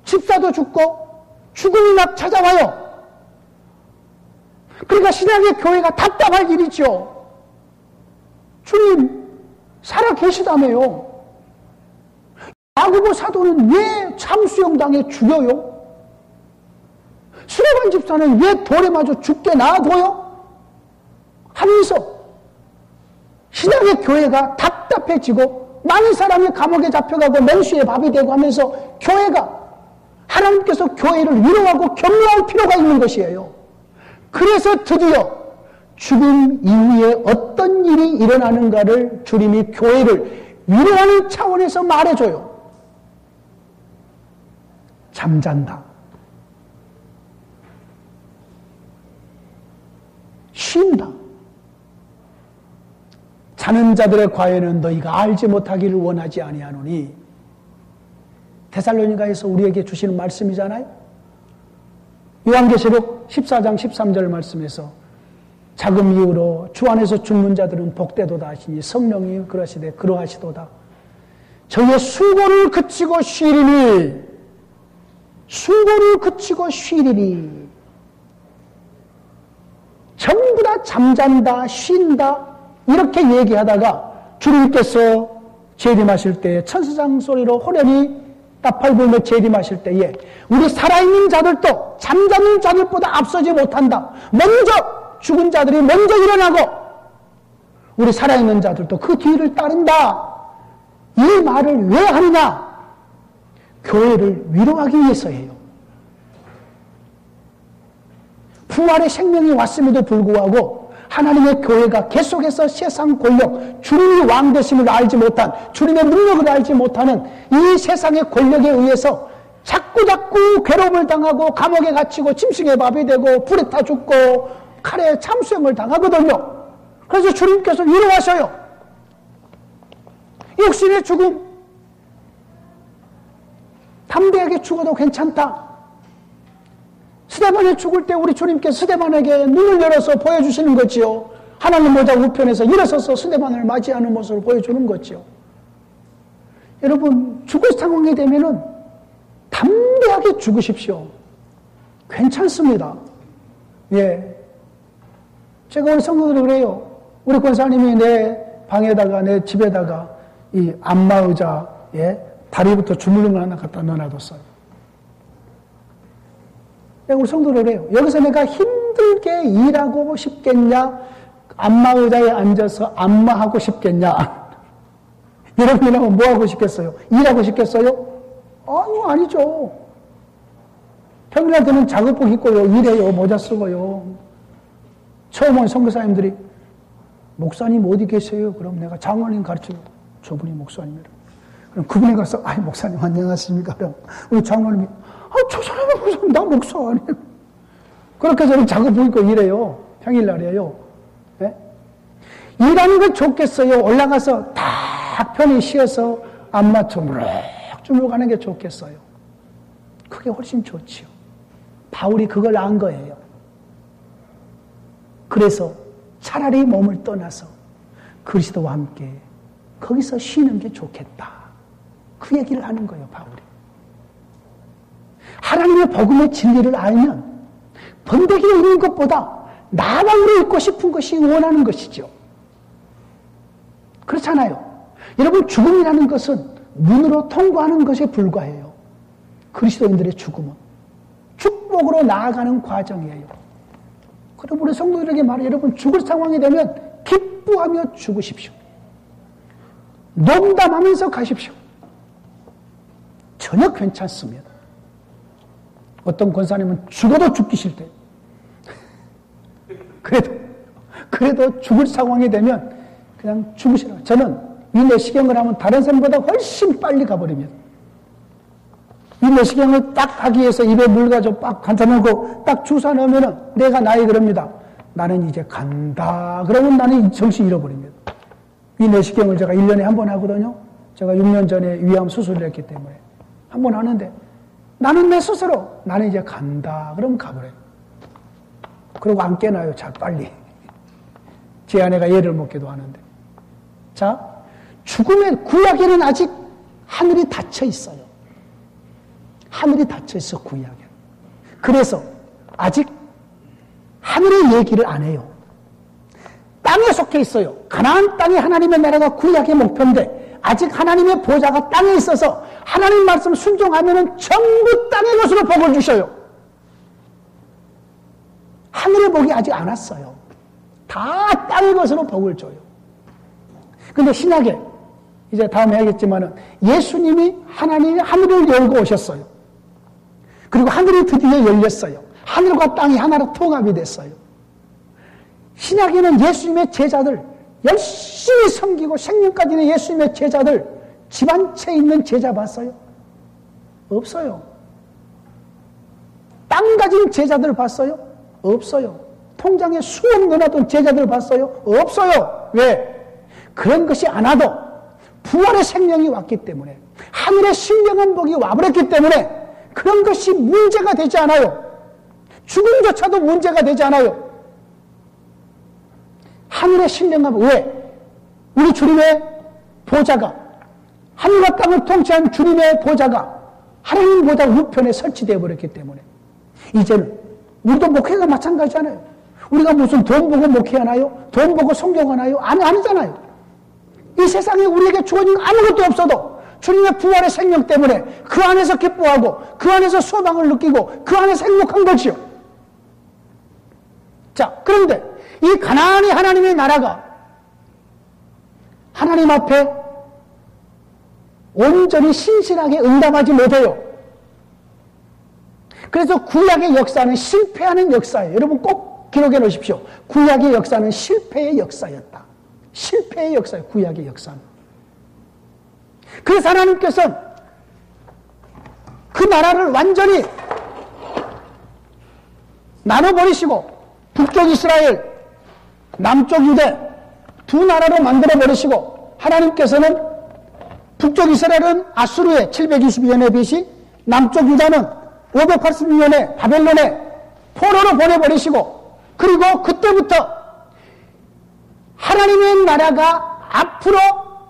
집사도 죽고 죽음이 막 찾아와요. 그러니까 신약의 교회가 답답할 일이죠. 주님 살아 계시다며요. 야고보 사도는 왜 참수형당에 죽여요? 스데반 집사는 왜 돌에 맞아 죽게 놔둬요? 하면서 신약의 교회가 답답해지고 많은 사람이 감옥에 잡혀가고 맹수의 밥이 되고 하면서 교회가 하나님께서 교회를 위로하고 격려할 필요가 있는 것이에요. 그래서 드디어 죽음 이후에 어떤 일이 일어나는가를 주님이 교회를 위로하는 차원에서 말해줘요. 잠잔다. 쉰다. 하는 자들의 과외는 너희가 알지 못하기를 원하지 아니하노니. 데살로니가에서 우리에게 주시는 말씀이잖아요. 요한계시록 14장 13절 말씀에서 자금 이후로 주 안에서 죽는 자들은 복되도다 하시니 성령이 그러시되 그러하시도다. 저희의 수고를 그치고 쉬리니, 수고를 그치고 쉬리니. 전부 다 잠잔다, 쉰다 이렇게 얘기하다가 주님께서 재림하실 때 천사장 소리로 호련히 나팔 불며 재림하실 때에 우리 살아있는 자들도 잠자는 자들보다 앞서지 못한다. 먼저 죽은 자들이 먼저 일어나고 우리 살아있는 자들도 그 뒤를 따른다. 이 말을 왜 하느냐? 교회를 위로하기 위해서예요. 부활의 생명이 왔음에도 불구하고 하나님의 교회가 계속해서 세상 권력, 주님이 왕 되심을 알지 못한, 주님의 능력을 알지 못하는 이 세상의 권력에 의해서 자꾸 괴로움을 당하고 감옥에 갇히고 짐승의 밥이 되고 불에 타 죽고 칼에 참수형을 당하거든요. 그래서 주님께서 위로하셔요. 육신의 죽음, 담대하게 죽어도 괜찮다. 스데반이 죽을 때 우리 주님께서 스데반에게 눈을 열어서 보여주시는 거지요. 하나님 보좌 우편에서 일어서서 스데반을 맞이하는 모습을 보여주는 거지요. 여러분, 죽을 상황이 되면은 담대하게 죽으십시오. 괜찮습니다. 예. 제가 우리 성도들 그래요. 우리 권사님이 내 방에다가, 내 집에다가 이 안마의자에 다리부터 주무르는 걸 하나 갖다 넣어놔뒀어요. 우리 성도들 그래요. 여기서 내가 힘들게 일하고 싶겠냐? 안마의자에 앉아서 안마하고 싶겠냐? 여러분이라면 뭐 하고 싶겠어요? 일하고 싶겠어요? 아니죠. 평일날때는 작업복 입고요, 일해요, 모자 쓰고요. 처음 온 선교사님들이 목사님 어디 계세요? 그럼 내가 장로님 가르쳐요. 저분이 목사님이라. 그럼 그분이 가서 목사님 안녕하십니까? 그럼 우리 장로님이 저 사람은 목사님, 나 목사 아니에요. 그렇게 저는 작업복 입고 일해요. 평일날이에요. 네? 일하는 건 좋겠어요? 올라가서 딱 편히 쉬어서 안마 주물럭주물럭 하는 게 좋겠어요? 그게 훨씬 좋지요. 바울이 그걸 안 거예요. 그래서 차라리 몸을 떠나서 그리스도와 함께 거기서 쉬는 게 좋겠다. 그 얘기를 하는 거예요, 바울이. 하나님의 복음의 진리를 알면 번데기에 있는 것보다 나방으로 있고 싶은 것이 원하는 것이죠. 그렇잖아요. 여러분, 죽음이라는 것은 눈으로 통과하는 것에 불과해요. 그리스도인들의 죽음은 축복으로 나아가는 과정이에요. 그럼 우리 성도들에게 말해, 여러분, 죽을 상황이 되면 기뻐하며 죽으십시오. 농담하면서 가십시오. 전혀 괜찮습니다. 어떤 권사님은 죽어도 죽기 싫대. 그래도 죽을 상황이 되면 그냥 죽으시라. 저는 이 내시경을 하면 다른 사람보다 훨씬 빨리 가버립니다. 이 내시경을 딱 하기 위해서 입에 물 가지고 빡 간단하고 딱 주사 넣으면은 내가 나이 그럽니다. 나는 이제 간다. 그러면 나는 정신 잃어버립니다. 이 내시경을 제가 1년에 한 번 하거든요. 제가 6년 전에 위암 수술을 했기 때문에 한 번 하는데 나는 내 스스로 나는 이제 간다. 그러면 가버려요. 그리고 안 깨나요. 잘 빨리. 제 아내가 예를 먹기도 하는데. 자, 죽음의 구약에는 아직 하늘이 닫혀 있어요. 하늘이 닫혀 있어, 구약에. 그래서 아직 하늘의 얘기를 안 해요. 땅에 속해 있어요. 가나안 땅이 하나님의 나라가 구약의 목표인데 아직 하나님의 보좌가 땅에 있어서 하나님 말씀 순종하면은 전부 땅의 것으로 복을 주셔요. 하늘의 복이 아직 안 왔어요. 다 땅의 것으로 복을 줘요. 근데 신약에 이제 다음에 하겠지만은 예수님이 하나님이 하늘을 열고 오셨어요. 그리고 하늘이 드디어 열렸어요. 하늘과 땅이 하나로 통합이 됐어요. 신약에는 예수님의 제자들 열심히 섬기고 생명까지는 예수님의 제자들 집 한 채 있는 제자 봤어요? 없어요. 땅 가진 제자들 봤어요? 없어요. 통장에 수억 넣어놨던 제자들 봤어요? 없어요. 왜? 그런 것이 안 와도 부활의 생명이 왔기 때문에, 하늘의 신령한 복이 와버렸기 때문에 그런 것이 문제가 되지 않아요. 죽음조차도 문제가 되지 않아요. 하늘의 신령한 복, 왜? 우리 주님의 보좌가, 하늘과 땅을 통치한 주님의 보좌가 하나님 보좌 우편에 설치되어 버렸기 때문에 이제는 우리도 목회가 마찬가지잖아요. 우리가 무슨 돈 보고 목회하나요? 돈 보고 성경하나요? 아니잖아요. 이 세상에 우리에게 주어진 아무것도 없어도 주님의 부활의 생명 때문에 그 안에서 기뻐하고 그 안에서 소망을 느끼고 그 안에서 행복한 것이요. 자, 그런데 이 가나안의 하나님의 나라가 하나님 앞에 온전히 신실하게 응답하지 못해요. 그래서 구약의 역사는 실패하는 역사예요. 여러분 꼭 기록해 놓으십시오. 구약의 역사는 실패의 역사였다. 실패의 역사예요. 구약의 역사는. 그래서 하나님께서는 그 나라를 완전히 나눠버리시고 북쪽 이스라엘, 남쪽 유대 두 나라로 만들어버리시고 하나님께서는 북쪽 이스라엘은 아수르의 722년의 BC, 남쪽 유다는 586년에 바벨론에 포로로 보내버리시고, 그리고 그때부터 하나님의 나라가 앞으로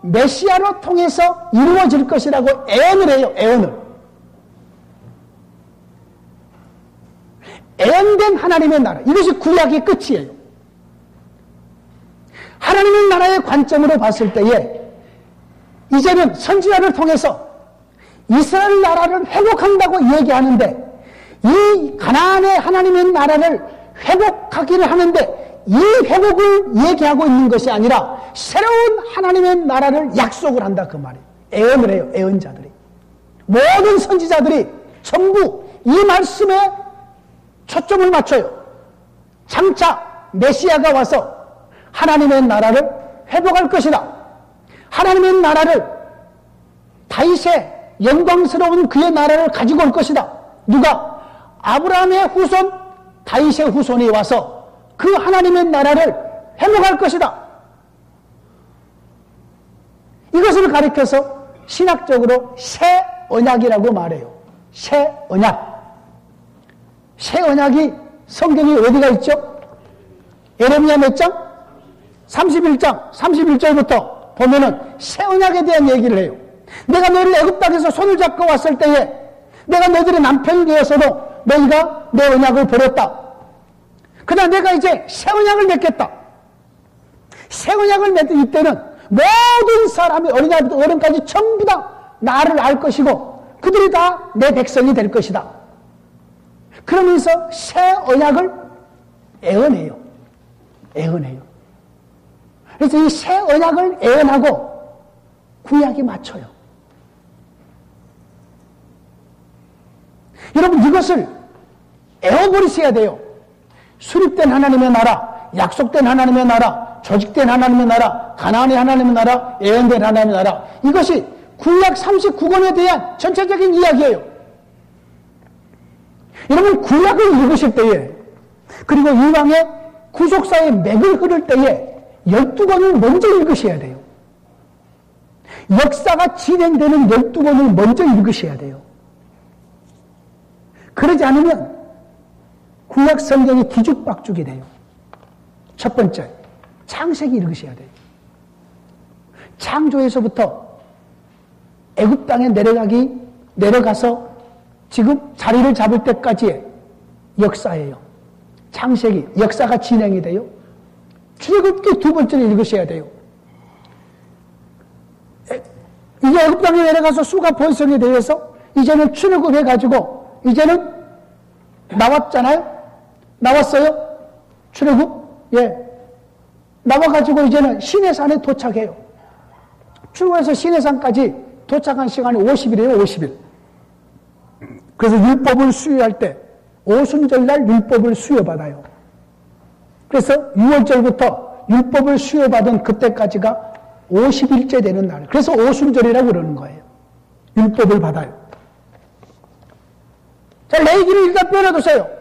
메시아로 통해서 이루어질 것이라고 애언을 해요. 애언된 하나님의 나라, 이것이 구약의 끝이에요. 하나님의 나라의 관점으로 봤을 때에 이제는 선지자를 통해서 이스라엘 나라를 회복한다고 얘기하는데, 이 가나안의 하나님의 나라를 회복하기를 하는데 이 회복을 얘기하고 있는 것이 아니라 새로운 하나님의 나라를 약속을 한다 그 말이에요. 애언을 해요. 애언자들이, 모든 선지자들이 전부 이 말씀에 초점을 맞춰요. 장차 메시아가 와서 하나님의 나라를 회복할 것이다. 하나님의 나라를, 다윗의 영광스러운 그의 나라를 가지고 올 것이다. 누가? 아브라함의 후손, 다윗의 후손이 와서 그 하나님의 나라를 회복할 것이다. 이것을 가리켜서 신학적으로 새 언약이라고 말해요. 새 언약. 새 언약이 성경에 어디가 있죠? 예레미야 몇 장? 31장 31절부터 보면은 새 언약에 대한 얘기를 해요. 내가 너희를 애굽 땅에서 손을 잡고 왔을 때에 내가 너희들의 남편이 되어서도 너희가 내 언약을 버렸다. 그러나 내가 이제 새 언약을 맺겠다. 새 언약을 맺을 이때는 모든 사람이 어린아이부터 어른까지 전부 다 나를 알 것이고 그들이 다 내 백성이 될 것이다. 그러면서 새 언약을 애언해요. 그래서 이 새 언약을 애언하고 구약이 맞춰요. 여러분 이것을 애워버리셔야 돼요. 수립된 하나님의 나라, 약속된 하나님의 나라, 조직된 하나님의 나라, 가나안의 하나님의 나라, 애언된 하나님의 나라, 이것이 구약 39권에 대한 전체적인 이야기예요. 여러분 구약을 읽으실 때에, 그리고 이왕의 구속사의 맥을 흐를 때에 12권을 먼저 읽으셔야 돼요. 역사가 진행되는 12권을 먼저 읽으셔야 돼요. 그러지 않으면 구약 성경이 뒤죽박죽이 돼요. 첫 번째, 창세기 읽으셔야 돼요. 창조에서부터 애굽 땅에 내려가서 지금 자리를 잡을 때까지의 역사예요. 창세기, 역사가 진행이 돼요. 출애굽기 두 번째를 읽으셔야 돼요. 이제 애굽 땅에 내려가서 수가 번성에 대해서 이제는 출애굽해가지고 이제는 나왔잖아요. 나왔어요. 출애굽. 예. 나와가지고 이제는 시내산에 도착해요. 출애굽해서 시내산까지 도착한 시간이 50일이에요. 50일. 그래서 율법을 수여할 때 오순절날 율법을 수여받아요. 그래서 6월절부터 율법을 수여받은 그때까지가 50일째 되는 날. 그래서 오순절이라고 그러는 거예요. 율법을 받아요. 자, 레위기를 일단 빼놔두세요.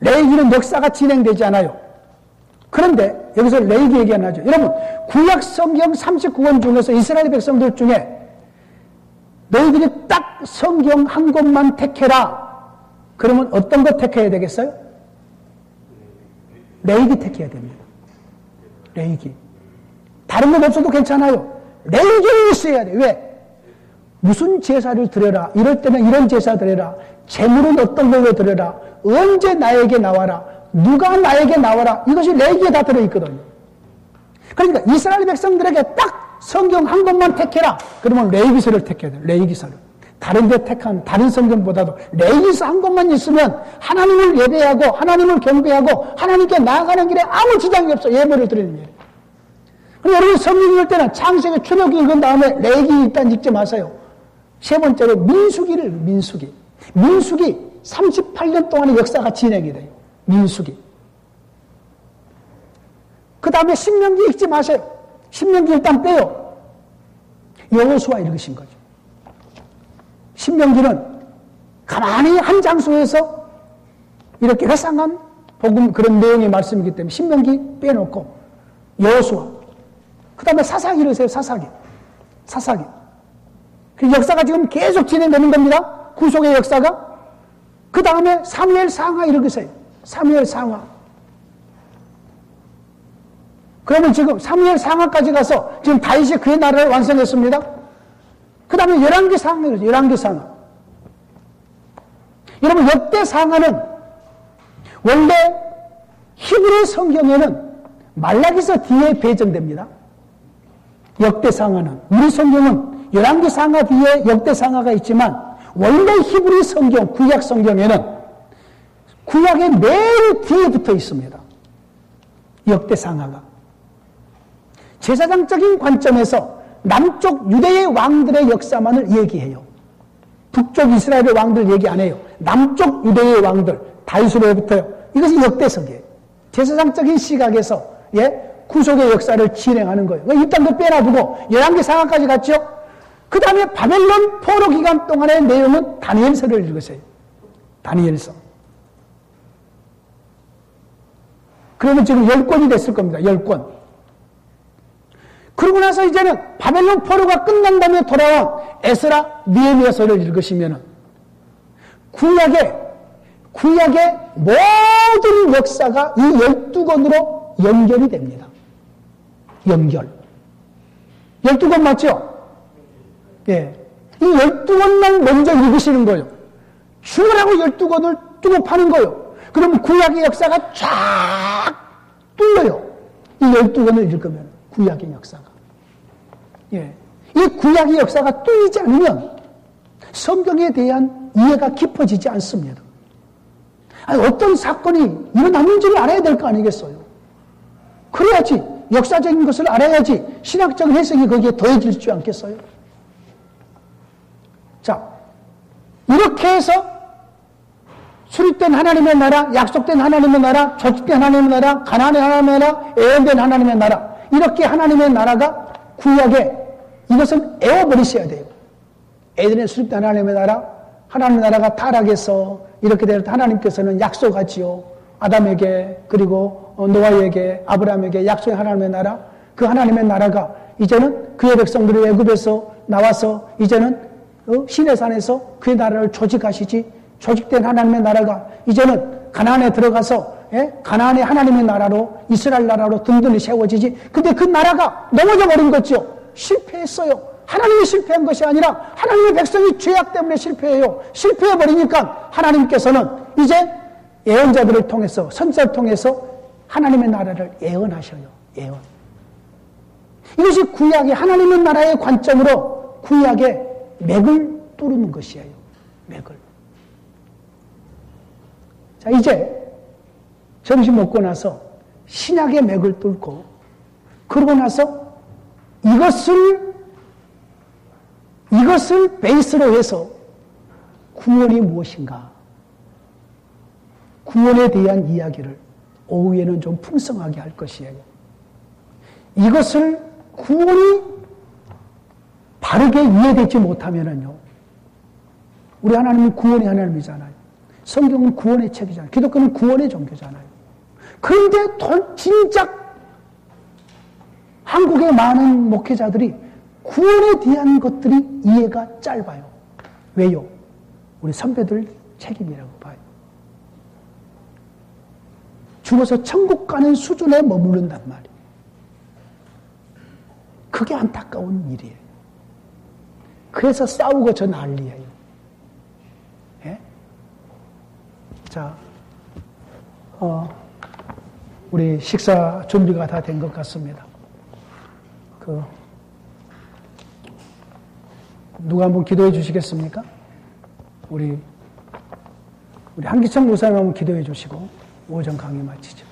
레위기는 역사가 진행되지 않아요. 그런데 여기서 레위기 얘기 안 하죠. 여러분, 구약 성경 39권 중에서 이스라엘 백성들 중에 너희들이 딱 성경 한 권만 택해라. 그러면 어떤 거 택해야 되겠어요? 레위기 택해야 됩니다. 레위기. 다른 건 없어도 괜찮아요. 레위기를 있어야 돼. 왜? 무슨 제사를 드려라. 이럴 때는 이런 제사 드려라. 재물은 어떤 걸로 드려라. 언제 나에게 나와라. 누가 나에게 나와라. 이것이 레위기에 다 들어있거든요. 그러니까 이스라엘 백성들에게 딱 성경 한 권만 택해라. 그러면 레위기서를 택해야 돼요. 레위기서를. 다른 데 택한 다른 성경보다도 레위기서 한 권만 있으면 하나님을 예배하고 하나님을 경배하고 하나님께 나아가는 길에 아무 지장이 없어. 예배를 드리는 길에. 그럼 여러분 성경 읽을 때는 창세기 출애굽기 읽은 다음에 레위기 일단 읽지 마세요. 세 번째로 민수기를 민수기 38년 동안의 역사가 진행이 돼요. 민수기. 그 다음에 신명기 읽지 마세요. 신명기 일단 빼요. 여호수아 읽으신 거죠. 신명기는 가만히 한 장소에서 이렇게 회상한 복음 그런 내용의 말씀이기 때문에 신명기 빼놓고 여호수아. 그 다음에 사사기 읽으세요. 사사기. 그 역사가 지금 계속 진행되는 겁니다. 구속의 역사가. 그 다음에 사무엘 상하 읽으세요. 사무엘 상하. 그러면 지금 사무엘 상하까지 가서 지금 다윗이 그의 나라를 완성했습니다. 그 다음에 열왕기 상하 읽으세요. 열왕기 상하. 여러분 역대 상하는 원래 히브리 성경에는 말라기서 뒤에 배정됩니다. 역대 상하는. 우리 성경은 열왕기 상하 뒤에 역대 상하가 있지만 원래 히브리 성경, 구약 성경에는 구약의 맨 뒤에 붙어 있습니다. 역대 상하가. 제사장적인 관점에서 남쪽 유대의 왕들의 역사만을 얘기해요. 북쪽 이스라엘의 왕들 얘기 안 해요. 남쪽 유대의 왕들, 다윗으로부터요. 이것이 역대석이에요. 제사장적인 시각에서 구속의 역사를 진행하는 거예요. 일단 그 빼놔두고 열왕기 상하까지 갔죠. 그 다음에 바벨론 포로 기간 동안의 내용은 다니엘서를 읽으세요. 다니엘서. 그러면 지금 10권이 됐을 겁니다. 10권. 그러고 나서 이제는 바벨론 포로가 끝난 다음에 돌아온 에스라, 느헤미야서를 읽으시면은 구약의 모든 역사가 이 12권으로 연결이 됩니다. 연결. 12권 맞죠? 예. 이 12권만 먼저 읽으시는 거예요. 죽으라고 12권을 두고 파는 거예요. 그러면 구약의 역사가 쫙 뚫려요. 이 12권을 읽으면, 구약의 역사가. 예. 이 구약의 역사가 뚫리지 않으면 성경에 대한 이해가 깊어지지 않습니다. 아니, 어떤 사건이 일어났는지를 알아야 될 거 아니겠어요? 그래야지, 역사적인 것을 알아야지 신학적 해석이 거기에 더해질 줄 않겠어요? 자, 이렇게 해서 수립된 하나님의 나라, 약속된 하나님의 나라, 조직된 하나님의 나라, 가나안의 하나님의 나라, 예언된 하나님의 나라, 이렇게 하나님의 나라가 구약에 이것은 애워버리셔야 돼요. 에덴에 수립된 하나님의 나라, 하나님의 나라가 타락해서 이렇게 될 때 하나님께서는 약속하지요. 아담에게 그리고 노아에게 아브라함에게 약속의 하나님의 나라, 그 하나님의 나라가 이제는 그의 백성들이 애굽에서 나와서 이제는 시내산에서 그의 나라를 조직하시지, 조직된 하나님의 나라가 이제는 가나안에 들어가서 가나안의 하나님의 나라로 이스라엘 나라로 든든히 세워지지. 근데 그 나라가 넘어져 버린 거죠. 실패했어요. 하나님이 실패한 것이 아니라 하나님의 백성이 죄악 때문에 실패해요. 실패해버리니까 하나님께서는 이제 예언자들을 통해서, 선지자를 통해서 하나님의 나라를 예언하셔요. 예언. 이것이 구약의 하나님의 나라의 관점으로 구약의 맥을 뚫는 것이에요. 맥을. 자, 이제 점심 먹고 나서 신약의 맥을 뚫고 그러고 나서 이것을 베이스로 해서 구원이 무엇인가? 구원에 대한 이야기를 오후에는 좀 풍성하게 할 것이에요. 이것을 구원이 바르게 이해되지 못하면은요, 우리 하나님은 구원의 하나님이잖아요. 성경은 구원의 책이잖아요. 기독교는 구원의 종교잖아요. 그런데 진작 한국의 많은 목회자들이 구원에 대한 것들이 이해가 짧아요. 왜요? 우리 선배들 책임이라고 봐요. 죽어서 천국 가는 수준에 머무른단 말이에요. 그게 안타까운 일이에요. 그래서 싸우고 저 난리예요. 예? 자, 우리 식사 준비가 다 된 것 같습니다. 누가 한번 기도해 주시겠습니까? 우리 한기창 목사님 한번 기도해 주시고 오전 강의 마치죠.